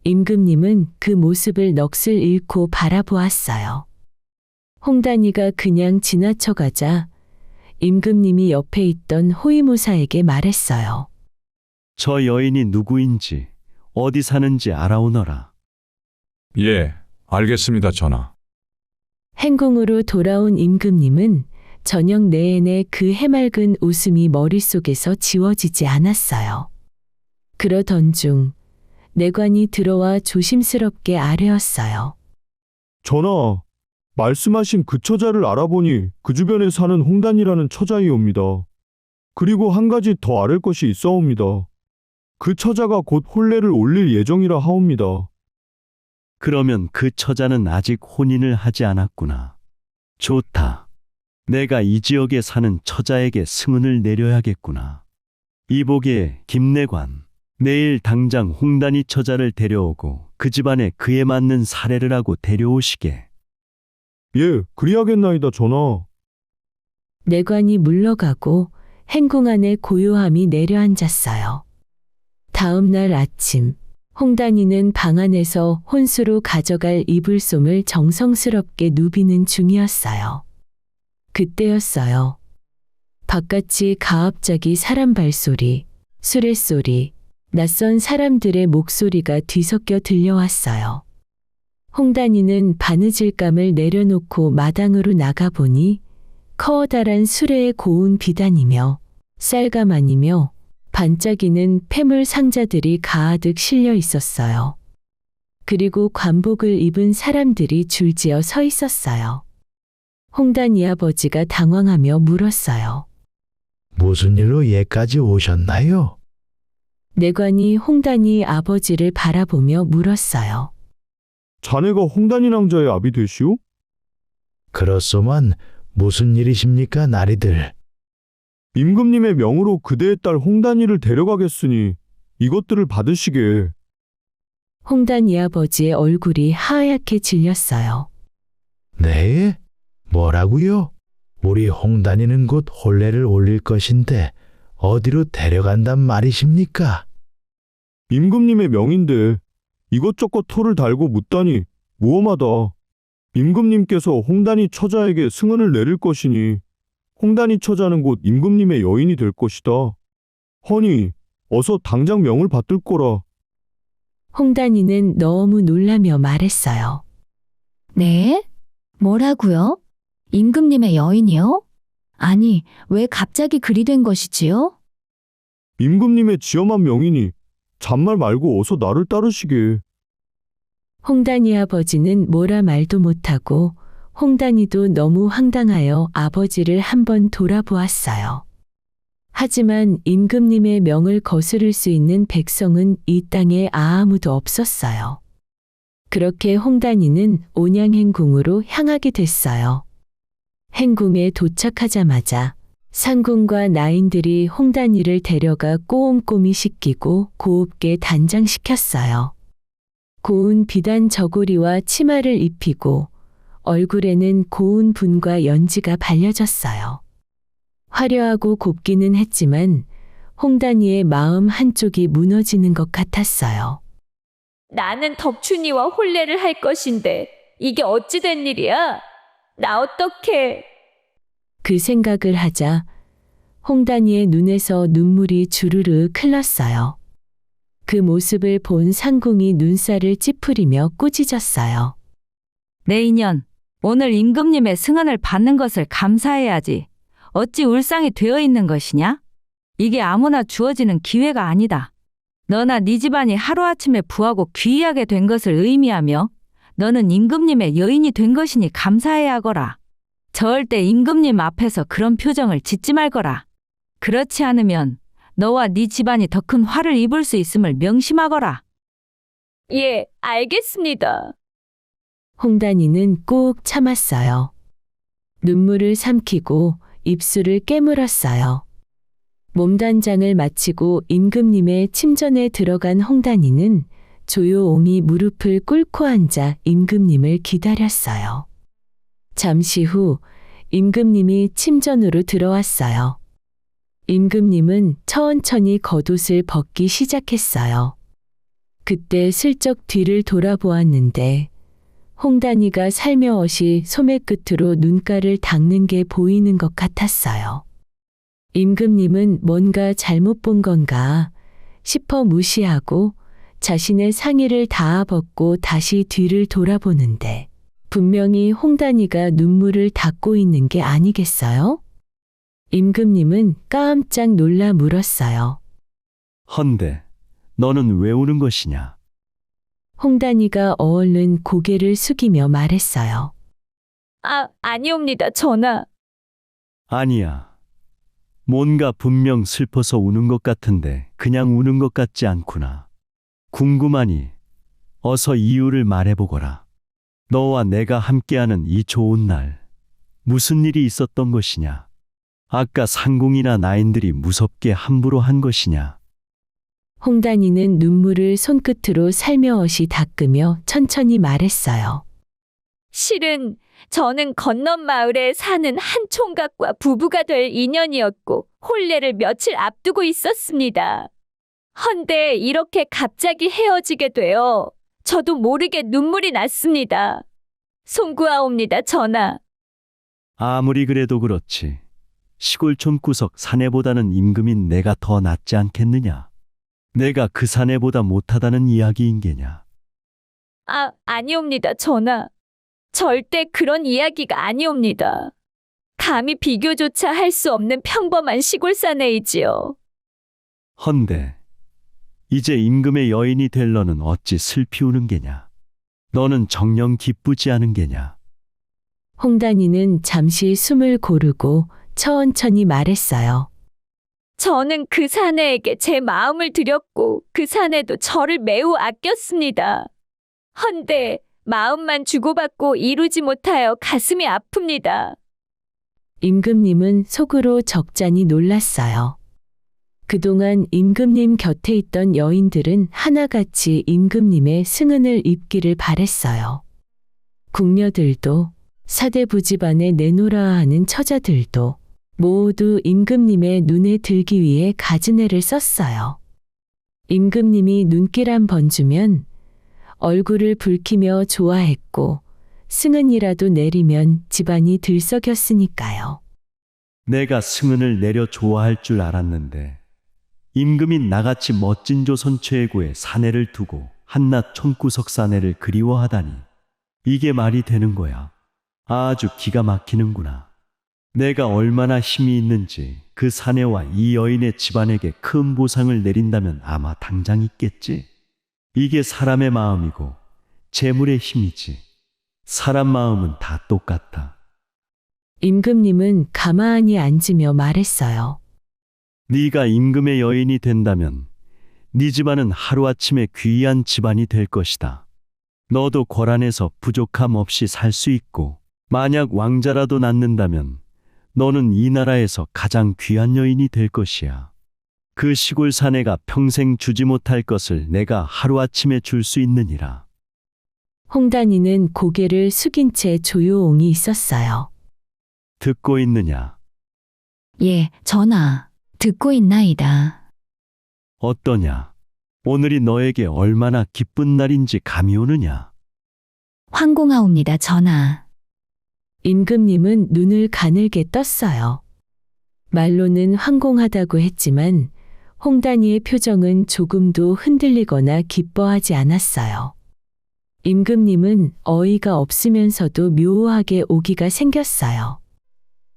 임금님은 그 모습을 넋을 잃고 바라보았어요. 홍단이가 그냥 지나쳐가자 임금님이 옆에 있던 호위무사에게 말했어요. 저 여인이 누구인지 어디 사는지 알아오너라. 예, 알겠습니다, 전하. 행궁으로 돌아온 임금님은 저녁 내내 그 해맑은 웃음이 머릿속에서 지워지지 않았어요. 그러던 중 내관이 들어와 조심스럽게 아뢰었어요. 전하, 말씀하신 그 처자를 알아보니 그 주변에 사는 홍단이라는 처자이옵니다. 그리고 한 가지 더 아를 것이 있어옵니다. 그 처자가 곧 혼례를 올릴 예정이라 하옵니다. 그러면 그 처자는 아직 혼인을 하지 않았구나. 좋다. 내가 이 지역에 사는 처자에게 승은을 내려야겠구나. 이보게 김내관, 내일 당장 홍단이 처자를 데려오고 그 집안에 그에 맞는 사례를 하고 데려오시게. 예, 그리하겠나이다, 전하. 내관이 물러가고 행궁 안에 고요함이 내려앉았어요. 다음 날 아침, 홍단이는 방 안에서 혼수로 가져갈 이불솜을 정성스럽게 누비는 중이었어요. 그때였어요. 바깥이 가압적이 사람 발소리, 수레소리, 낯선 사람들의 목소리가 뒤섞여 들려왔어요. 홍단이는 바느질감을 내려놓고 마당으로 나가보니 커다란 수레의 고운 비단이며 쌀가마니며 반짝이는 폐물 상자들이 가득 실려 있었어요. 그리고 관복을 입은 사람들이 줄지어 서 있었어요. 홍단이 아버지가 당황하며 물었어요. 무슨 일로 예까지 오셨나요? 내관이 홍단이 아버지를 바라보며 물었어요. 자네가 홍단이 낭자의 아비 되시오? 그렇소만 무슨 일이십니까, 나리들? 임금님의 명으로 그대의 딸 홍단이를 데려가겠으니 이것들을 받으시게. 홍단이 아버지의 얼굴이 하얗게 질렸어요. 네? 뭐라고요? 우리 홍단이는 곧 혼례를 올릴 것인데 어디로 데려간단 말이십니까? 임금님의 명인데 이것저것 토를 달고 묻다니 무엄하다. 임금님께서 홍단이 처자에게 승언을 내릴 것이니 홍단이 처자는 곧 임금님의 여인이 될 것이다. 허니 어서 당장 명을 받들 거라. 홍단이는 너무 놀라며 말했어요. 네? 뭐라고요? 임금님의 여인이요? 아니, 왜 갑자기 그리 된 것이지요? 임금님의 지엄한 명이니 잔말 말고 어서 나를 따르시게. 홍단이 아버지는 뭐라 말도 못하고 홍단이도 너무 황당하여 아버지를 한번 돌아보았어요. 하지만 임금님의 명을 거스를 수 있는 백성은 이 땅에 아무도 없었어요. 그렇게 홍단이는 온양행궁으로 향하게 됐어요. 행궁에 도착하자마자 상궁과 나인들이 홍단이를 데려가 꼼꼼히 씻기고 고웁게 단장시켰어요. 고운 비단 저고리와 치마를 입히고 얼굴에는 고운 분과 연지가 발려졌어요. 화려하고 곱기는 했지만 홍단이의 마음 한쪽이 무너지는 것 같았어요. 나는 덕춘이와 혼례를 할 것인데 이게 어찌 된 일이야? 나 어떡해? 그 생각을 하자 홍단이의 눈에서 눈물이 주르르 흘렀어요. 그 모습을 본 상궁이 눈살을 찌푸리며 꾸짖었어요. 내 인연, 오늘 임금님의 승언을 받는 것을 감사해야지. 어찌 울상이 되어 있는 것이냐? 이게 아무나 주어지는 기회가 아니다. 너나 네 집안이 하루아침에 부하고 귀하게 된 것을 의미하며 너는 임금님의 여인이 된 것이니 감사해야 하거라. 절대 임금님 앞에서 그런 표정을 짓지 말거라. 그렇지 않으면 너와 네 집안이 더 큰 화를 입을 수 있음을 명심하거라. 예, 알겠습니다. 홍단이는 꾹 참았어요. 눈물을 삼키고 입술을 깨물었어요. 몸단장을 마치고 임금님의 침전에 들어간 홍단이는 조용히 무릎을 꿇고 앉아 임금님을 기다렸어요. 잠시 후 임금님이 침전으로 들어왔어요. 임금님은 천천히 겉옷을 벗기 시작했어요. 그때 슬쩍 뒤를 돌아보았는데 홍단이가 살며시 소매 끝으로 눈가를 닦는 게 보이는 것 같았어요. 임금님은 뭔가 잘못 본 건가 싶어 무시하고 자신의 상의를 다 벗고 다시 뒤를 돌아보는데 분명히 홍단이가 눈물을 닦고 있는 게 아니겠어요? 임금님은 깜짝 놀라 물었어요. 헌데 너는 왜 우는 것이냐? 홍단이가 얼른 고개를 숙이며 말했어요. 아니옵니다, 전하. 아니야. 뭔가 분명 슬퍼서 우는 것 같은데 그냥 우는 것 같지 않구나. 궁금하니 어서 이유를 말해보거라. 너와 내가 함께하는 이 좋은 날 무슨 일이 있었던 것이냐? 아까 상궁이나 나인들이 무섭게 함부로 한 것이냐? 홍단이는 눈물을 손끝으로 살며시 닦으며 천천히 말했어요. 실은 저는 건넌 마을에 사는 한 총각과 부부가 될 인연이었고 혼례를 며칠 앞두고 있었습니다. 헌데 이렇게 갑자기 헤어지게 되어 저도 모르게 눈물이 났습니다. 송구하옵니다, 전하. 아무리 그래도 그렇지. 시골촌 구석 사내보다는 임금인 내가 더 낫지 않겠느냐? 내가 그 사내보다 못하다는 이야기인 게냐? 아니옵니다, 전하. 절대 그런 이야기가 아니옵니다. 감히 비교조차 할 수 없는 평범한 시골 사내이지요. 헌데 이제 임금의 여인이 될 너는 어찌 슬피 우는 게냐? 너는 정녕 기쁘지 않은 게냐? 홍단이는 잠시 숨을 고르고 천천히 말했어요. 저는 그 사내에게 제 마음을 드렸고 그 사내도 저를 매우 아꼈습니다. 헌데 마음만 주고받고 이루지 못하여 가슴이 아픕니다. 임금님은 속으로 적잖이 놀랐어요. 그동안 임금님 곁에 있던 여인들은 하나같이 임금님의 승은을 입기를 바랬어요. 궁녀들도 사대부집안에 내놓으라 하는 처자들도 모두 임금님의 눈에 들기 위해 갖은 애를 썼어요. 임금님이 눈길 한 번 주면 얼굴을 붉히며 좋아했고 승은이라도 내리면 집안이 들썩였으니까요. 내가 승은을 내려 좋아할 줄 알았는데 임금인 나같이 멋진 조선 최고의 사내를 두고 한낱 촌구석 사내를 그리워하다니 이게 말이 되는 거야. 아주 기가 막히는구나. 내가 얼마나 힘이 있는지 그 사내와 이 여인의 집안에게 큰 보상을 내린다면 아마 당장 있겠지. 이게 사람의 마음이고 재물의 힘이지. 사람 마음은 다 똑같아. 임금님은 가만히 앉으며 말했어요. 네가 임금의 여인이 된다면 네 집안은 하루아침에 귀한 집안이 될 것이다. 너도 고란에서 부족함 없이 살 수 있고 만약 왕자라도 낳는다면 너는 이 나라에서 가장 귀한 여인이 될 것이야. 그 시골 사내가 평생 주지 못할 것을 내가 하루아침에 줄 수 있느니라. 홍단이는 고개를 숙인 채 조용히 있었어요. 듣고 있느냐? 예, 전하. 듣고 있나이다. 어떠냐? 오늘이 너에게 얼마나 기쁜 날인지 감이 오느냐? 황공하옵니다, 전하. 임금님은 눈을 가늘게 떴어요. 말로는 황공하다고 했지만 홍단이의 표정은 조금도 흔들리거나 기뻐하지 않았어요. 임금님은 어이가 없으면서도 묘하게 오기가 생겼어요.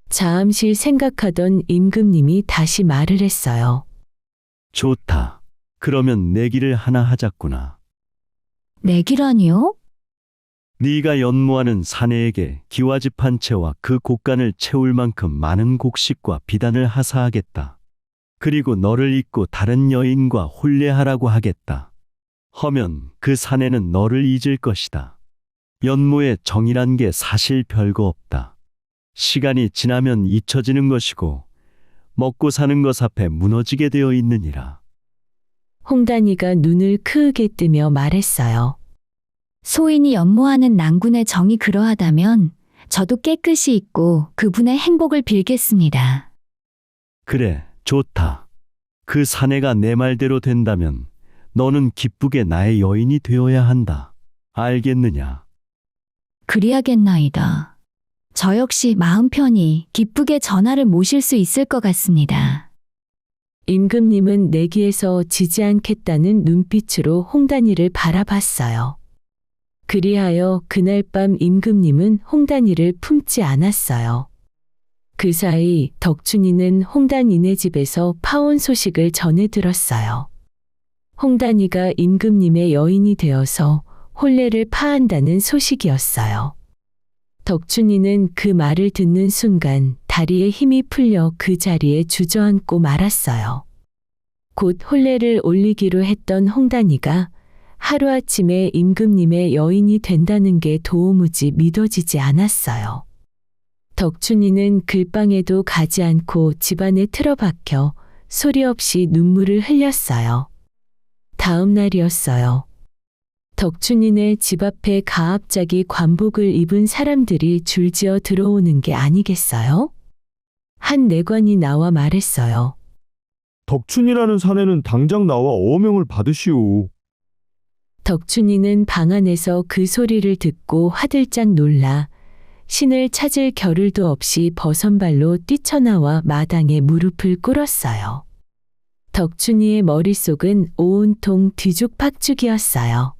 잠시 생각하던 임금님이 다시 말을 했어요. 좋다. 그러면 내기를 하나 하자꾸나. 내기라니요? 네가 연모하는 사내에게 기와집 한 채와 그 곡간을 채울 만큼 많은 곡식과 비단을 하사하겠다. 그리고 너를 잊고 다른 여인과 혼례하라고 하겠다. 허면 그 사내는 너를 잊을 것이다. 연모의 정이란 게 사실 별거 없다. 시간이 지나면 잊혀지는 것이고 먹고 사는 것 앞에 무너지게 되어 있느니라. 홍단이가 눈을 크게 뜨며 말했어요. 소인이 연모하는 낭군의 정이 그러하다면 저도 깨끗이 잊고 그분의 행복을 빌겠습니다. 그래, 좋다. 그 사내가 내 말대로 된다면 너는 기쁘게 나의 여인이 되어야 한다. 알겠느냐? 그리하겠나이다. 저 역시 마음 편히 기쁘게 전하를 모실 수 있을 것 같습니다. 임금님은 내기에서 지지 않겠다는 눈빛으로 홍단이를 바라봤어요. 그리하여 그날 밤 임금님은 홍단이를 품지 않았어요. 그 사이 덕춘이는 홍단이네 집에서 파혼 소식을 전해 들었어요. 홍단이가 임금님의 여인이 되어서 혼례를 파한다는 소식이었어요. 덕춘이는 그 말을 듣는 순간 다리에 힘이 풀려 그 자리에 주저앉고 말았어요. 곧 혼례를 올리기로 했던 홍단이가 하루아침에 임금님의 여인이 된다는 게 도무지 믿어지지 않았어요. 덕춘이는 글방에도 가지 않고 집안에 틀어박혀 소리 없이 눈물을 흘렸어요. 다음 날이었어요. 덕춘이네 집 앞에 가압작이 관복을 입은 사람들이 줄지어 들어오는 게 아니겠어요? 한 내관이 나와 말했어요. 덕춘이라는 사내는 당장 나와 어명을 받으시오. 덕춘이는 방 안에서 그 소리를 듣고 화들짝 놀라 신을 찾을 겨를도 없이 버선발로 뛰쳐나와 마당에 무릎을 꿇었어요. 덕춘이의 머릿속은 온통 뒤죽박죽이었어요.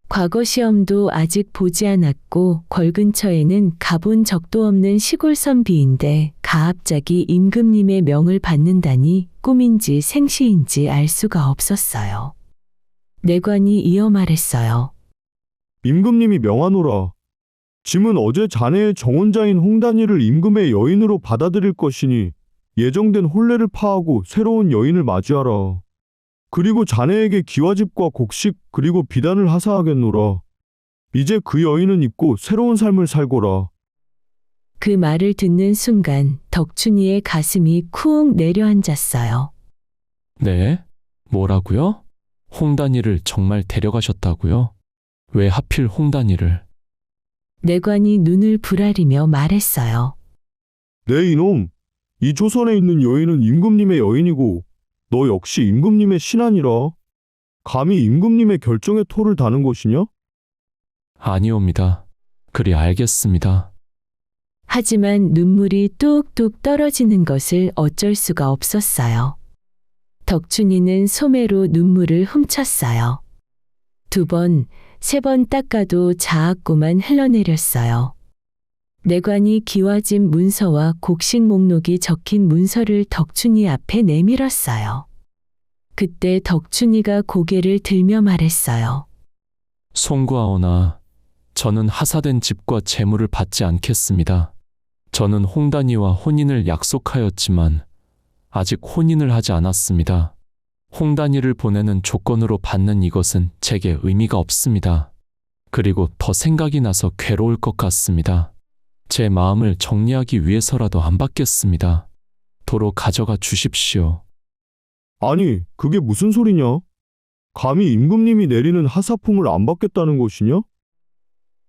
과거 시험도 아직 보지 않았고 궐 근처에는 가본 적도 없는 시골 선비인데 가압작이 임금님의 명을 받는다니 꿈인지 생시인지 알 수가 없었어요. 내관이 이어 말했어요. 임금님이 명하노라. 짐은 어제 자네의 정혼자인 홍단이를 임금의 여인으로 받아들일 것이니 예정된 혼례를 파하고 새로운 여인을 맞이하라. 그리고 자네에게 기와집과 곡식 그리고 비단을 하사하겠노라. 이제 그 여인은 잊고 새로운 삶을 살거라. 그 말을 듣는 순간 덕춘이의 가슴이 쿵 내려앉았어요. 네? 뭐라고요? 홍단이를 정말 데려가셨다고요? 왜 하필 홍단이를? 내관이 눈을 부라리며 말했어요. 네 이놈, 이 조선에 있는 여인은 임금님의 여인이고 너 역시 임금님의 신하니라. 감히 임금님의 결정에 토를 다는 것이냐? 아니옵니다. 그리 알겠습니다. 하지만 눈물이 뚝뚝 떨어지는 것을 어쩔 수가 없었어요. 덕춘이는 소매로 눈물을 훔쳤어요. 2번, 3번 닦아도 자았고만 흘러내렸어요. 내관이 기와집 문서와 곡식 목록이 적힌 문서를 덕춘이 앞에 내밀었어요. 그때 덕춘이가 고개를 들며 말했어요. 송구하오나 저는 하사된 집과 재물을 받지 않겠습니다. 저는 홍단이와 혼인을 약속하였지만 아직 혼인을 하지 않았습니다. 홍단이를 보내는 조건으로 받는 이것은 제게 의미가 없습니다. 그리고 더 생각이 나서 괴로울 것 같습니다. 제 마음을 정리하기 위해서라도 안 받겠습니다. 도로 가져가 주십시오. 아니, 그게 무슨 소리냐? 감히 임금님이 내리는 하사품을 안 받겠다는 것이냐?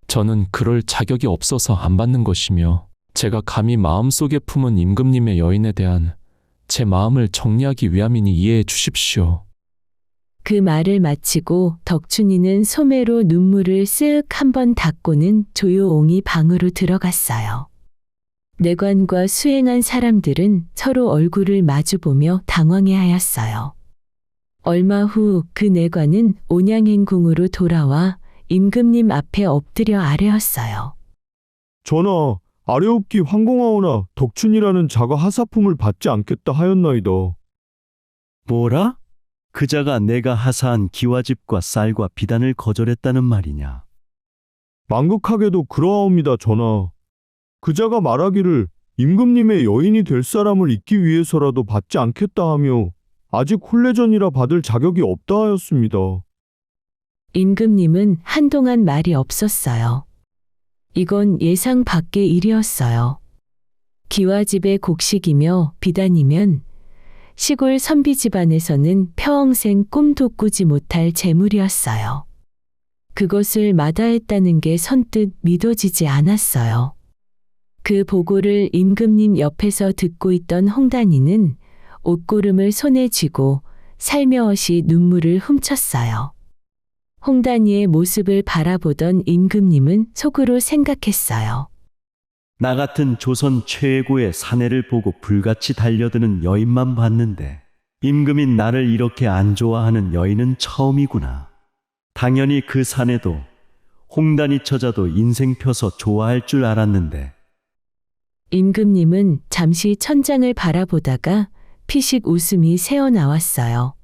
저는 그럴 자격이 없어서 안 받는 것이며 제가 감히 마음속에 품은 임금님의 여인에 대한 제 마음을 정리하기 위함이니 이해해 주십시오. 그 말을 마치고 덕춘이는 소매로 눈물을 쓱 한번 닦고는 조용히 방으로 들어갔어요. 내관과 수행한 사람들은 서로 얼굴을 마주보며 당황해하였어요. 얼마 후 그 내관은 온양행궁으로 돌아와 임금님 앞에 엎드려 아뢰었어요. 전하, 아뢰옵기 황공하오나 덕춘이라는 자가 하사품을 받지 않겠다 하였나이다. 뭐라? 그 자가 내가 하사한 기와집과 쌀과 비단을 거절했다는 말이냐? 망극하게도 그러하옵니다, 전하. 그 자가 말하기를 임금님의 여인이 될 사람을 잊기 위해서라도 받지 않겠다 하며 아직 혼례전이라 받을 자격이 없다 하였습니다. 임금님은 한동안 말이 없었어요. 이건 예상 밖의 일이었어요. 기와집의 곡식이며 비단이면 시골 선비 집안에서는 평생 꿈도 꾸지 못할 재물이었어요. 그것을 마다했다는 게 선뜻 믿어지지 않았어요. 그 보고를 임금님 옆에서 듣고 있던 홍단이는 옷고름을 손에 쥐고 살며시 눈물을 훔쳤어요. 홍단이의 모습을 바라보던 임금님은 속으로 생각했어요. 나 같은 조선 최고의 사내를 보고 불같이 달려드는 여인만 봤는데 임금이 나를 이렇게 안 좋아하는 여인은 처음이구나. 당연히 그 사내도 홍단이 처자도 인생 펴서 좋아할 줄 알았는데. 임금님은 잠시 천장을 바라보다가 피식 웃음이 새어나왔어요.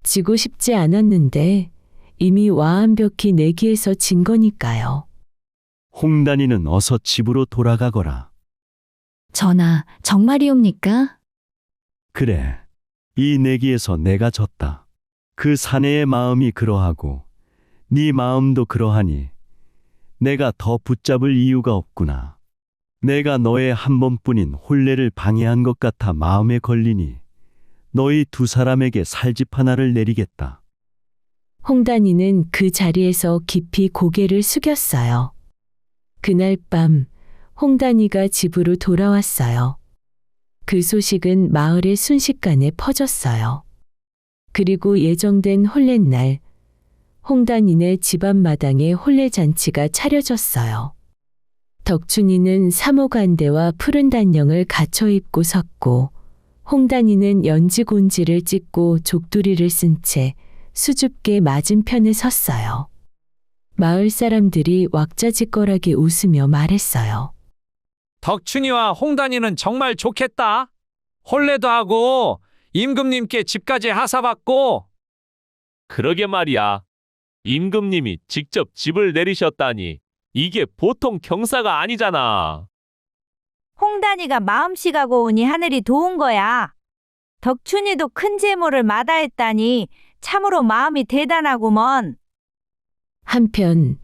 지고 싶지 않았는데 이미 완벽히 내기에서 진 거니까요. 홍단이는 어서 집으로 돌아가거라. 전하, 정말이옵니까? 그래, 이 내기에서 내가 졌다. 그 사내의 마음이 그러하고 네 마음도 그러하니 내가 더 붙잡을 이유가 없구나. 내가 너의 한 번뿐인 혼례를 방해한 것 같아 마음에 걸리니 너희 2 사람에게 살집 하나를 내리겠다. 홍단이는 그 자리에서 깊이 고개를 숙였어요. 그날 밤 홍단이가 집으로 돌아왔어요. 그 소식은 마을에 순식간에 퍼졌어요. 그리고 예정된 혼례날 홍단이네 집 앞마당에 혼례잔치가 차려졌어요. 덕춘이는 사모간대와 푸른 단령을 갖춰 입고 섰고 홍단이는 연지곤지를 찢고 족두리를 쓴 채 수줍게 맞은편에 섰어요. 마을 사람들이 왁자지껄하게 웃으며 말했어요. 덕춘이와 홍단이는 정말 좋겠다. 혼례도 하고 임금님께 집까지 하사받고. 그러게 말이야. 임금님이 직접 집을 내리셨다니 이게 보통 경사가 아니잖아. 홍단이가 마음씨가 고우니 하늘이 도운 거야. 덕춘이도 큰 재물을 마다했다니 참으로 마음이 대단하구먼. 한편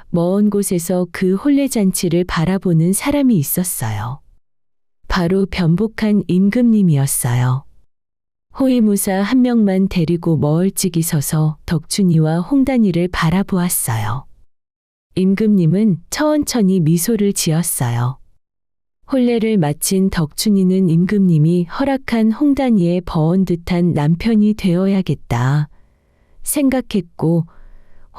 먼 곳에서 그 혼례잔치를 바라보는 사람이 있었어요. 바로 변복한 임금님이었어요. 호위무사 한 명만 데리고 멀찍이 서서 덕춘이와 홍단이를 바라보았어요. 임금님은 천천히 미소를 지었어요. 혼례를 마친 덕춘이는 임금님이 허락한 홍단이의 버언 듯한 남편이 되어야겠다 생각했고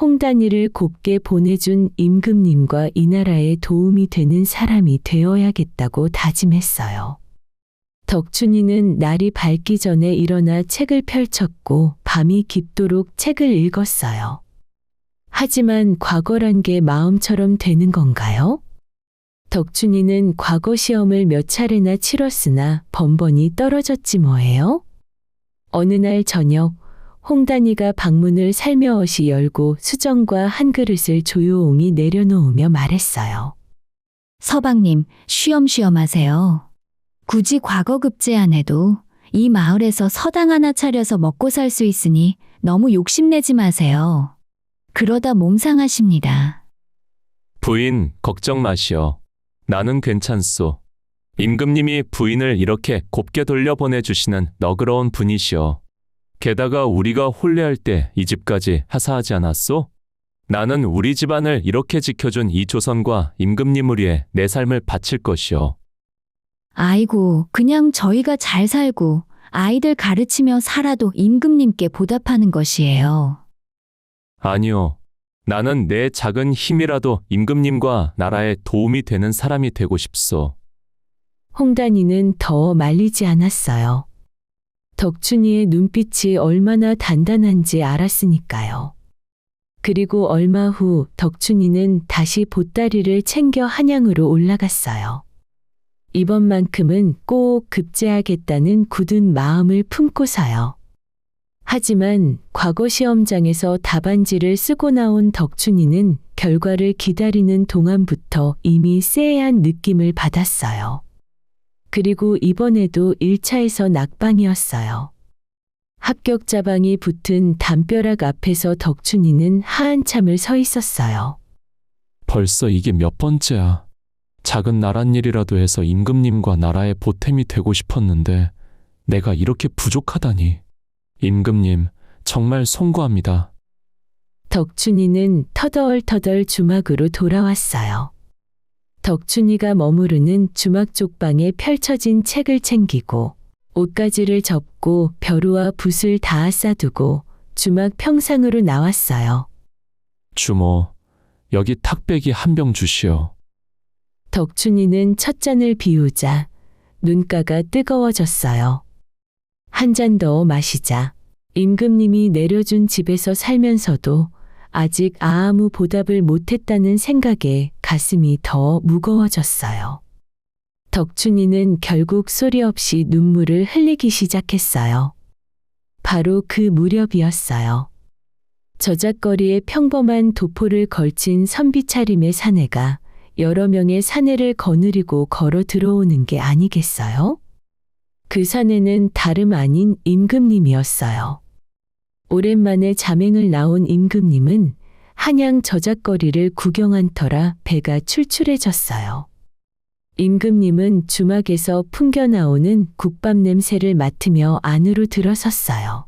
홍단이를 곱게 보내준 임금님과 이 나라에 도움이 되는 사람이 되어야겠다고 다짐했어요. 덕춘이는 날이 밝기 전에 일어나 책을 펼쳤고 밤이 깊도록 책을 읽었어요. 하지만 과거란 게 마음처럼 되는 건가요? 덕춘이는 과거 시험을 몇 차례나 치렀으나 번번이 떨어졌지 뭐예요? 어느 날 저녁 홍단이가 방문을 살며시 열고 수정과 한 그릇을 조용히 내려놓으며 말했어요. 서방님, 쉬엄쉬엄 하세요. 굳이 과거 급제 안 해도 이 마을에서 서당 하나 차려서 먹고 살 수 있으니 너무 욕심내지 마세요. 그러다 몸 상하십니다. 부인, 걱정 마시오. 나는 괜찮소. 임금님이 부인을 이렇게 곱게 돌려보내주시는 너그러운 분이시오. 게다가 우리가 혼례할 때 이 집까지 하사하지 않았소? 나는 우리 집안을 이렇게 지켜준 이 조선과 임금님을 위해 내 삶을 바칠 것이오. 아이고, 그냥 저희가 잘 살고 아이들 가르치며 살아도 임금님께 보답하는 것이에요. 아니요. 나는 내 작은 힘이라도 임금님과 나라에 도움이 되는 사람이 되고 싶소. 홍단이는 더 말리지 않았어요. 덕춘이의 눈빛이 얼마나 단단한지 알았으니까요. 그리고 얼마 후 덕춘이는 다시 보따리를 챙겨 한양으로 올라갔어요. 이번만큼은 꼭 급제하겠다는 굳은 마음을 품고서요. 하지만 과거 시험장에서 답안지를 쓰고 나온 덕춘이는 결과를 기다리는 동안부터 이미 쎄한 느낌을 받았어요. 그리고 이번에도 1차에서 낙방이었어요. 합격자방이 붙은 담벼락 앞에서 덕춘이는 한참을 서 있었어요. 벌써 이게 몇 번째야. 작은 나랏일이라도 해서 임금님과 나라의 보탬이 되고 싶었는데 내가 이렇게 부족하다니. 임금님, 정말 송구합니다. 덕춘이는 터덜터덜 주막으로 돌아왔어요. 덕춘이가 머무르는 주막 쪽방에 펼쳐진 책을 챙기고 옷가지를 접고 벼루와 붓을 다 싸두고 주막 평상으로 나왔어요. 주모, 여기 탁배기 한 병 주시오. 덕춘이는 첫 잔을 비우자 눈가가 뜨거워졌어요. 한 잔 더 마시자 임금님이 내려준 집에서 살면서도 아직 아무 보답을 못했다는 생각에 가슴이 더 무거워졌어요. 덕춘이는 결국 소리 없이 눈물을 흘리기 시작했어요. 바로 그 무렵이었어요. 저잣거리에 평범한 도포를 걸친 선비차림의 사내가 여러 명의 사내를 거느리고 걸어 들어오는 게 아니겠어요? 그 사내는 다름 아닌 임금님이었어요. 오랜만에 자맹을 나온 임금님은 한양 저잣거리를 구경한 터라 배가 출출해졌어요. 임금님은 주막에서 풍겨나오는 국밥 냄새를 맡으며 안으로 들어섰어요.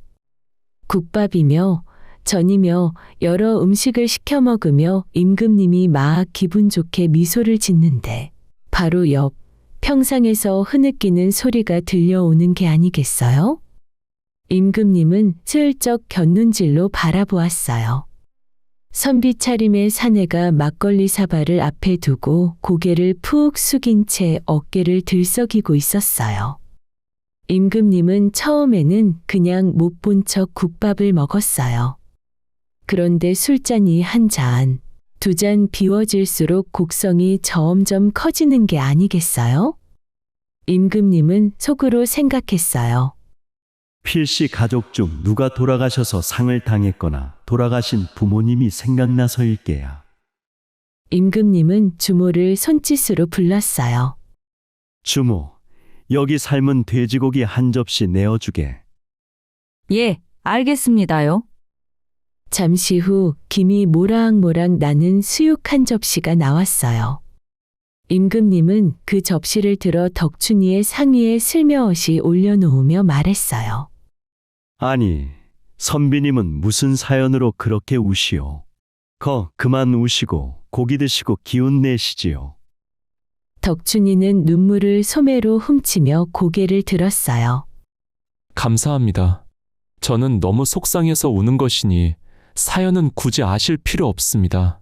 국밥이며 전이며 여러 음식을 시켜 먹으며 임금님이 막 기분 좋게 미소를 짓는데 바로 옆 평상에서 흐느끼는 소리가 들려오는 게 아니겠어요? 임금님은 슬쩍 곁눈질로 바라보았어요. 선비 차림의 사내가 막걸리 사발을 앞에 두고 고개를 푹 숙인 채 어깨를 들썩이고 있었어요. 임금님은 처음에는 그냥 못 본 척 국밥을 먹었어요. 그런데 술잔이 한 잔, 두 잔 비워질수록 곡성이 점점 커지는 게 아니겠어요? 임금님은 속으로 생각했어요. 필시 가족 중 누가 돌아가셔서 상을 당했거나 돌아가신 부모님이 생각나서일 게야. 임금님은 주모를 손짓으로 불렀어요. 주모, 여기 삶은 돼지고기 한 접시 내어주게. 예, 알겠습니다요. 잠시 후 김이 모락모락 나는 수육 한 접시가 나왔어요. 임금님은 그 접시를 들어 덕춘이의 상위에 슬며시 올려놓으며 말했어요. 아니, 선비님은 무슨 사연으로 그렇게 우시오? 그만 우시고 고기 드시고 기운 내시지요. 덕춘이는 눈물을 소매로 훔치며 고개를 들었어요. 감사합니다. 저는 너무 속상해서 우는 것이니 사연은 굳이 아실 필요 없습니다.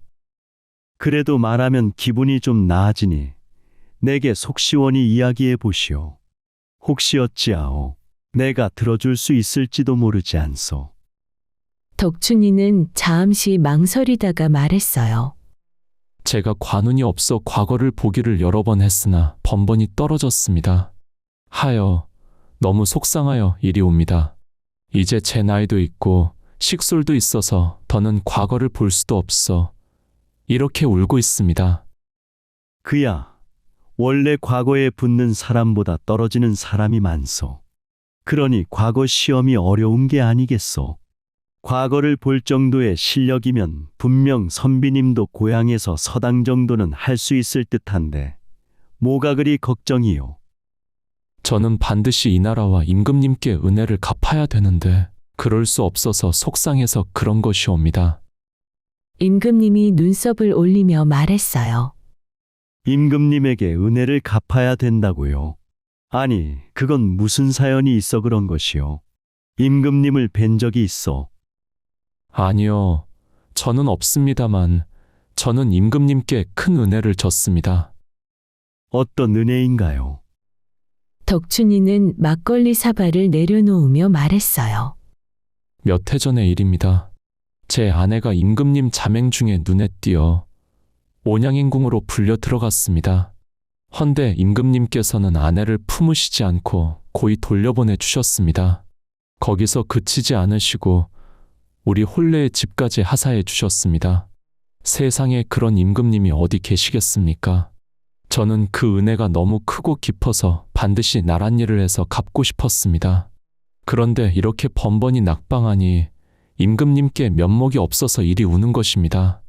그래도 말하면 기분이 좀 나아지니 내게 속 시원히 이야기해 보시오. 혹시 어찌하오? 내가 들어줄 수 있을지도 모르지 않소. 덕춘이는 잠시 망설이다가 말했어요. 제가 관운이 없어 과거를 보기를 여러 번 했으나 번번이 떨어졌습니다. 하여 너무 속상하여 이리 옵니다. 이제 제 나이도 있고 식솔도 있어서 더는 과거를 볼 수도 없어 이렇게 울고 있습니다. 그야 원래 과거에 붙는 사람보다 떨어지는 사람이 많소. 그러니 과거 시험이 어려운 게 아니겠소. 과거를 볼 정도의 실력이면 분명 선비님도 고향에서 서당 정도는 할 수 있을 듯한데 뭐가 그리 걱정이요. 저는 반드시 이 나라와 임금님께 은혜를 갚아야 되는데 그럴 수 없어서 속상해서 그런 것이옵니다. 임금님이 눈썹을 올리며 말했어요. 임금님에게 은혜를 갚아야 된다고요? 아니, 그건 무슨 사연이 있어 그런 것이요? 임금님을 뵌 적이 있어? 아니요, 저는 없습니다만 저는 임금님께 큰 은혜를 졌습니다. 어떤 은혜인가요? 덕춘이는 막걸리 사발을 내려놓으며 말했어요. 몇 해 전의 일입니다. 제 아내가 임금님 자맹 중에 눈에 띄어 온양인궁으로 불려 들어갔습니다. 헌데 임금님께서는 아내를 품으시지 않고 고이 돌려보내 주셨습니다. 거기서 그치지 않으시고 우리 혼례의 집까지 하사해 주셨습니다. 세상에 그런 임금님이 어디 계시겠습니까? 저는 그 은혜가 너무 크고 깊어서 반드시 나란 일을 해서 갚고 싶었습니다. 그런데 이렇게 번번이 낙방하니 임금님께 면목이 없어서 이리 우는 것입니다.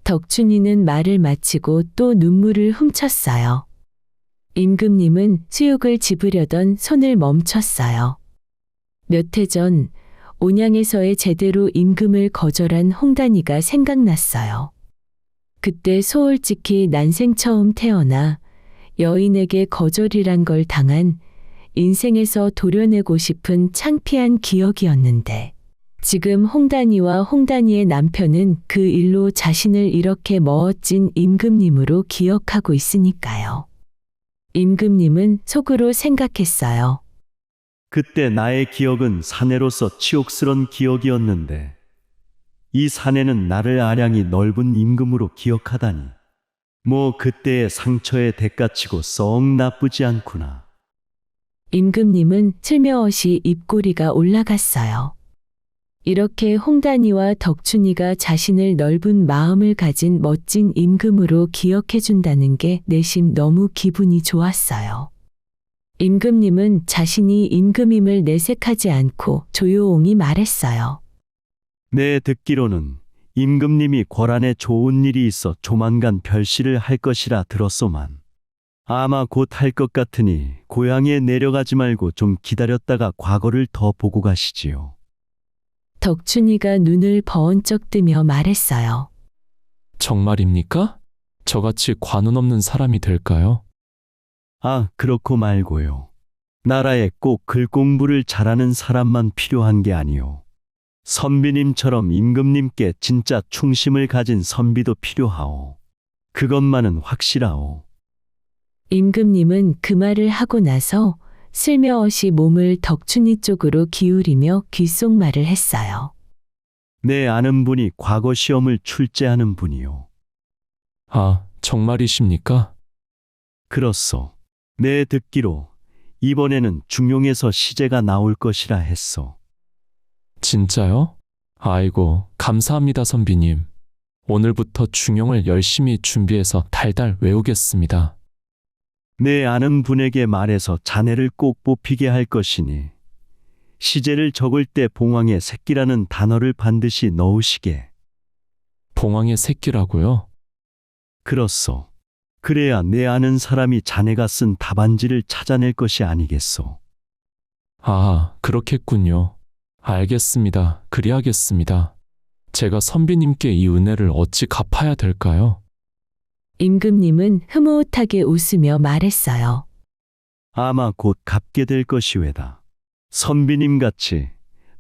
덕춘이는 말을 마치고 또 눈물을 훔쳤어요. 임금님은 수육을 집으려던 손을 멈췄어요. 몇 해 전 온양에서의 제대로 임금을 거절한 홍단이가 생각났어요. 그때 솔직히 난생 처음 태어나 여인에게 거절이란 걸 당한 인생에서 도려내고 싶은 창피한 기억이었는데 지금 홍단이와 홍단이의 남편은 그 일로 자신을 이렇게 멋진 임금님으로 기억하고 있으니까요. 임금님은 속으로 생각했어요. 그때 나의 기억은 사내로서 치욕스런 기억이었는데 이 사내는 나를 아량이 넓은 임금으로 기억하다니 뭐 그때의 상처에 대가치고 썩 나쁘지 않구나. 임금님은 슬며시 입꼬리가 올라갔어요. 이렇게 홍단이와 덕춘이가 자신을 넓은 마음을 가진 멋진 임금으로 기억해준다는 게 내심 너무 기분이 좋았어요. 임금님은 자신이 임금임을 내색하지 않고 조용히 말했어요. 내 듣기로는 임금님이 궐안에 좋은 일이 있어 조만간 별시를 할 것이라 들었소만. 아마 곧 할 것 같으니 고향에 내려가지 말고 좀 기다렸다가 과거를 더 보고 가시지요. 덕춘이가 눈을 번쩍 뜨며 말했어요. 정말입니까? 저같이 관운 없는 사람이 될까요? 아, 그렇고 말고요. 나라에 꼭 글 공부를 잘하는 사람만 필요한 게 아니오. 선비님처럼 임금님께 진짜 충심을 가진 선비도 필요하오. 그것만은 확실하오. 임금님은 그 말을 하고 나서 슬며시 몸을 덕춘이 쪽으로 기울이며 귓속말을 했어요. 내 아는 분이 과거 시험을 출제하는 분이요. 아, 정말이십니까? 그렇소. 내 듣기로 이번에는 중용에서 시제가 나올 것이라 했소. 진짜요? 아이고, 감사합니다, 선비님. 오늘부터 중용을 열심히 준비해서 달달 외우겠습니다. 내 아는 분에게 말해서 자네를 꼭 뽑히게 할 것이니 시제를 적을 때 봉황의 새끼라는 단어를 반드시 넣으시게. 봉황의 새끼라고요? 그렇소. 그래야 내 아는 사람이 자네가 쓴 답안지를 찾아낼 것이 아니겠소. 아, 그렇겠군요. 알겠습니다. 그리하겠습니다. 제가 선비님께 이 은혜를 어찌 갚아야 될까요? 임금님은 흐뭇하게 웃으며 말했어요. 아마 곧 갚게 될 것이외다. 선비님 같이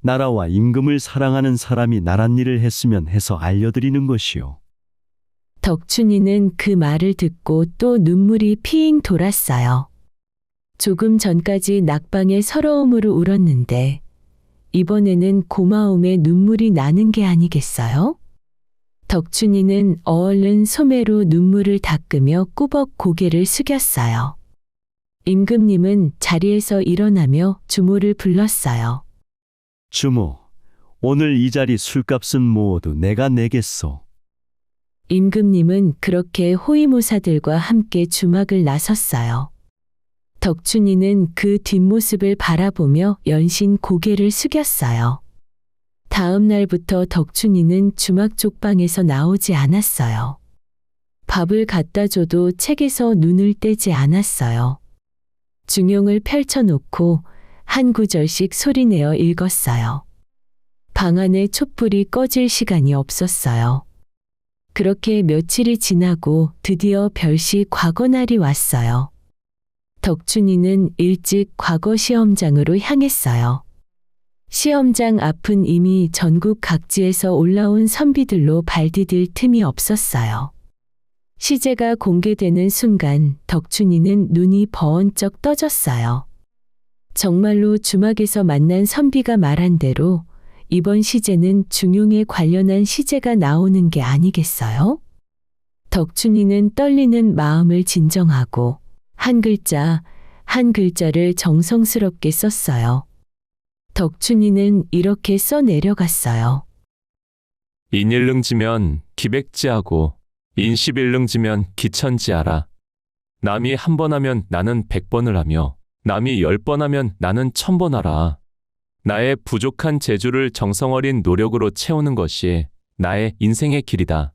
나라와 임금을 사랑하는 사람이 나란 일을 했으면 해서 알려드리는 것이요. 덕춘이는 그 말을 듣고 또 눈물이 핑 돌았어요. 조금 전까지 낙방의 서러움으로 울었는데 이번에는 고마움에 눈물이 나는 게 아니겠어요? 덕춘이는 얼른 소매로 눈물을 닦으며 꾸벅 고개를 숙였어요. 임금님은 자리에서 일어나며 주모를 불렀어요. 주모, 오늘 이 자리 술값은 모두 내가 내겠소. 임금님은 그렇게 호위무사들과 함께 주막을 나섰어요. 덕춘이는 그 뒷모습을 바라보며 연신 고개를 숙였어요. 다음 날부터 덕춘이는 주막 쪽방에서 나오지 않았어요. 밥을 갖다 줘도 책에서 눈을 떼지 않았어요. 중용을 펼쳐놓고 한 구절씩 소리내어 읽었어요. 방 안에 촛불이 꺼질 시간이 없었어요. 그렇게 며칠이 지나고 드디어 별시 과거날이 왔어요. 덕춘이는 일찍 과거 시험장으로 향했어요. 시험장 앞은 이미 전국 각지에서 올라온 선비들로 발디딜 틈이 없었어요. 시제가 공개되는 순간 덕춘이는 눈이 번쩍 떠졌어요. 정말로 주막에서 만난 선비가 말한 대로 이번 시제는 중용에 관련한 시제가 나오는 게 아니겠어요? 덕춘이는 떨리는 마음을 진정하고 한 글자 한 글자를 정성스럽게 썼어요. 덕춘이는 이렇게 써 내려갔어요. 인일릉지면 기백지하고 인십일릉지면 기천지하라. 남이 한 번 하면 나는 100번을 하며 남이 10번 하면 나는 1000번 하라. 나의 부족한 재주를 정성어린 노력으로 채우는 것이 나의 인생의 길이다.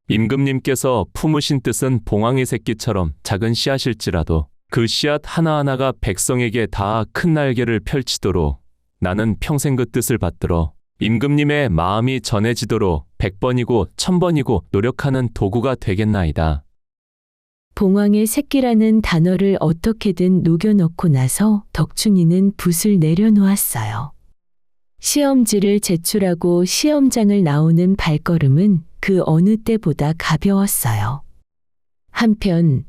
임금님께서 품으신 뜻은 봉황의 새끼처럼 작은 씨앗일지라도 그 씨앗 하나하나가 백성에게 다 큰 날개를 펼치도록 나는 평생 그 뜻을 받들어 임금님의 마음이 전해지도록 100번이고 1000번이고 노력하는 도구가 되겠나이다. 봉황의 새끼라는 단어를 어떻게든 녹여넣고 나서 덕춘이는 붓을 내려놓았어요. 시험지를 제출하고 시험장을 나오는 발걸음은 그 어느 때보다 가벼웠어요. 한편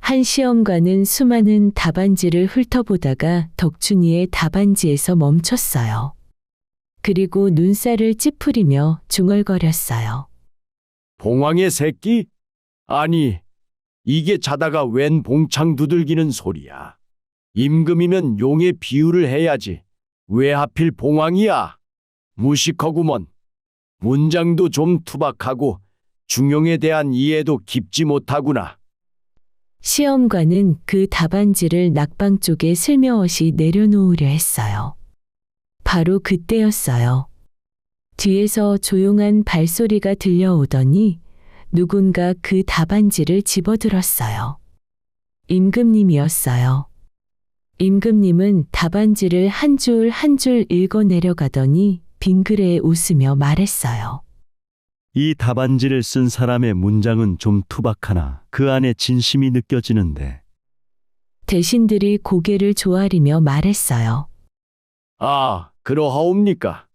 한 시험관은 수많은 답안지를 훑어보다가 덕춘이의 답안지에서 멈췄어요. 그리고 눈살을 찌푸리며 중얼거렸어요. 봉황의 새끼? 아니, 이게 자다가 웬 봉창 두들기는 소리야. 임금이면 용의 비유를 해야지. 왜 하필 봉황이야? 무식하구먼. 문장도 좀 투박하고 중용에 대한 이해도 깊지 못하구나. 시험관은 그 답안지를 낙방 쪽에 슬며시 내려놓으려 했어요. 바로 그때였어요. 뒤에서 조용한 발소리가 들려오더니 누군가 그 답안지를 집어들었어요. 임금님이었어요. 임금님은 답안지를 한 줄 한 줄 읽어 내려가더니 빙그레 웃으며 말했어요. 이 답안지를 쓴 사람의 문장은 좀 투박하나 그 안에 진심이 느껴지는데. 대신들이 고개를 조아리며 말했어요. 아, 그러하옵니까?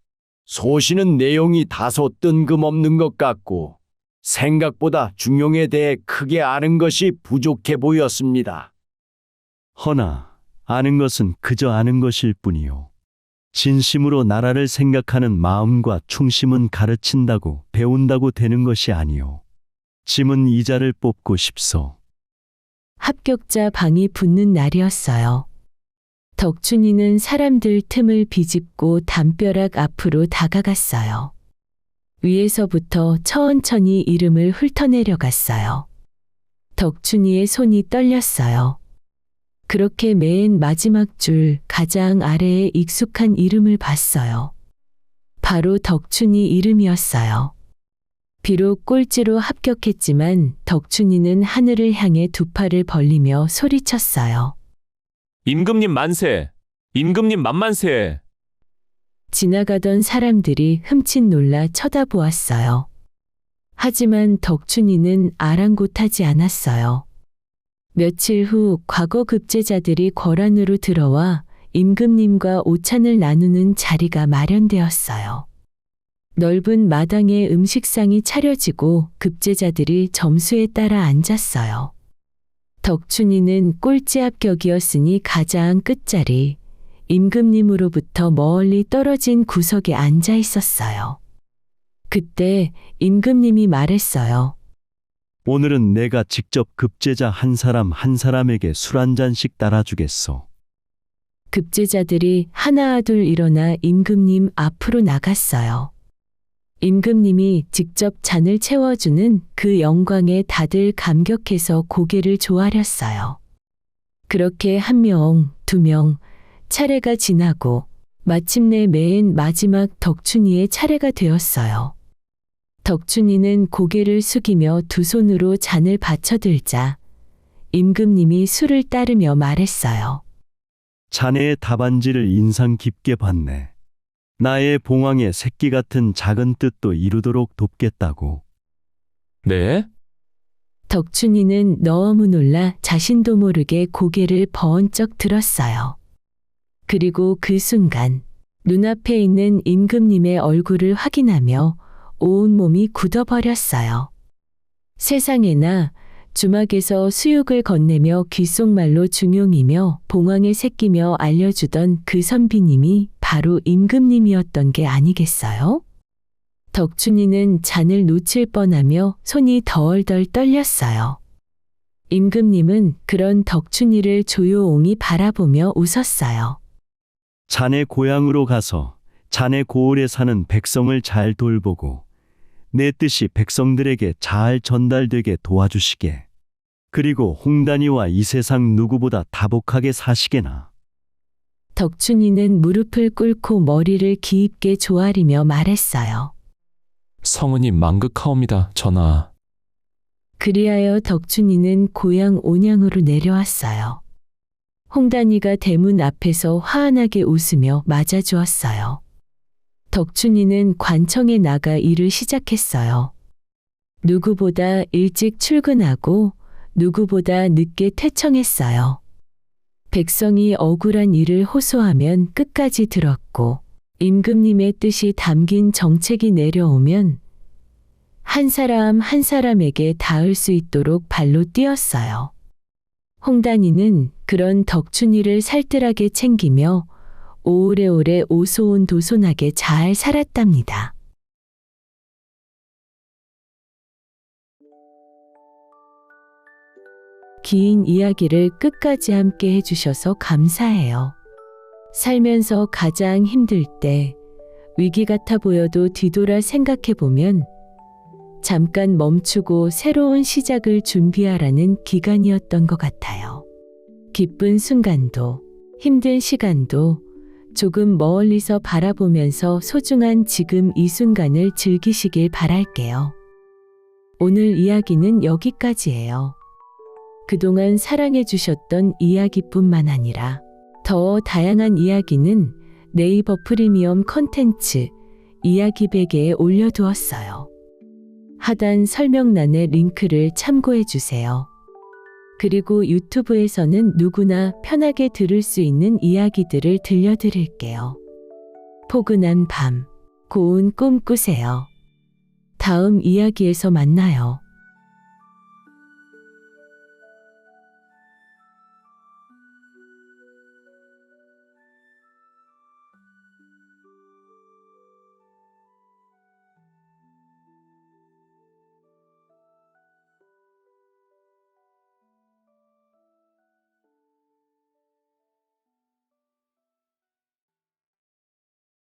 소시는 내용이 다소 뜬금없는 것 같고 생각보다 중용에 대해 크게 아는 것이 부족해 보였습니다. 허나 아는 것은 그저 아는 것일 뿐이요. 진심으로 나라를 생각하는 마음과 충심은 가르친다고 배운다고 되는 것이 아니요. 짐은 이자를 뽑고 싶소. 합격자 방이 붙는 날이었어요. 덕춘이는 사람들 틈을 비집고 담벼락 앞으로 다가갔어요. 위에서부터 천천히 이름을 훑어내려갔어요. 덕춘이의 손이 떨렸어요. 그렇게 맨 마지막 줄 가장 아래에 익숙한 이름을 봤어요. 바로 덕춘이 이름이었어요. 비록 꼴찌로 합격했지만 덕춘이는 하늘을 향해 두 팔을 벌리며 소리쳤어요. 임금님 만세! 임금님 만만세! 지나가던 사람들이 흠칫 놀라 쳐다보았어요. 하지만 덕춘이는 아랑곳하지 않았어요. 며칠 후 과거 급제자들이 궐안으로 들어와 임금님과 오찬을 나누는 자리가 마련되었어요. 넓은 마당에 음식상이 차려지고 급제자들이 점수에 따라 앉았어요. 덕춘이는 꼴찌 합격이었으니 가장 끝자리, 임금님으로부터 멀리 떨어진 구석에 앉아 있었어요. 그때 임금님이 말했어요. 오늘은 내가 직접 급제자 한 사람 한 사람에게 술 한 잔씩 따라주겠소. 급제자들이 하나 둘 일어나 임금님 앞으로 나갔어요. 임금님이 직접 잔을 채워주는 그 영광에 다들 감격해서 고개를 조아렸어요. 그렇게 한 명, 두 명, 차례가 지나고 마침내 맨 마지막 덕춘이의 차례가 되었어요. 덕춘이는 고개를 숙이며 두 손으로 잔을 받쳐들자 임금님이 술을 따르며 말했어요. 자네의 답안지를 인상 깊게 봤네. 나의 봉황의 새끼 같은 작은 뜻도 이루도록 돕겠다고. 네? 덕춘이는 너무 놀라 자신도 모르게 고개를 번쩍 들었어요. 그리고 그 순간 눈앞에 있는 임금님의 얼굴을 확인하며 온몸이 굳어버렸어요. 세상에나 주막에서 수육을 건네며 귓속말로 중용이며 봉황의 새끼며 알려주던 그 선비님이 바로 임금님이었던 게 아니겠어요? 덕춘이는 잔을 놓칠 뻔하며 손이 덜덜 떨렸어요. 임금님은 그런 덕춘이를 조용히 바라보며 웃었어요. 자네 고향으로 가서 자네 고을에 사는 백성을 잘 돌보고 내 뜻이 백성들에게 잘 전달되게 도와주시게. 그리고 홍단이와 이 세상 누구보다 다복하게 사시게나. 덕춘이는 무릎을 꿇고 머리를 깊게 조아리며 말했어요. 성은이 만극하옵니다, 전하. 그리하여 덕춘이는 고향 온양으로 내려왔어요. 홍단이가 대문 앞에서 화환하게 웃으며 맞아주었어요. 덕춘이는 관청에 나가 일을 시작했어요. 누구보다 일찍 출근하고 누구보다 늦게 퇴청했어요. 백성이 억울한 일을 호소하면 끝까지 들었고 임금님의 뜻이 담긴 정책이 내려오면 한 사람 한 사람에게 닿을 수 있도록 발로 뛰었어요. 홍단이는 그런 덕춘이를 살뜰하게 챙기며 오래오래 오손도손하게 잘 살았답니다. 긴 이야기를 끝까지 함께 해주셔서 감사해요. 살면서 가장 힘들 때 위기 같아 보여도 뒤돌아 생각해보면 잠깐 멈추고 새로운 시작을 준비하라는 기간이었던 것 같아요. 기쁜 순간도 힘든 시간도 조금 멀리서 바라보면서 소중한 지금 이 순간을 즐기시길 바랄게요. 오늘 이야기는 여기까지예요. 그동안 사랑해주셨던 이야기뿐만 아니라 더 다양한 이야기는 네이버 프리미엄 컨텐츠 이야기 베개에 올려두었어요. 하단 설명란에 링크를 참고해주세요. 그리고 유튜브에서는 누구나 편하게 들을 수 있는 이야기들을 들려드릴게요. 포근한 밤, 고운 꿈 꾸세요. 다음 이야기에서 만나요.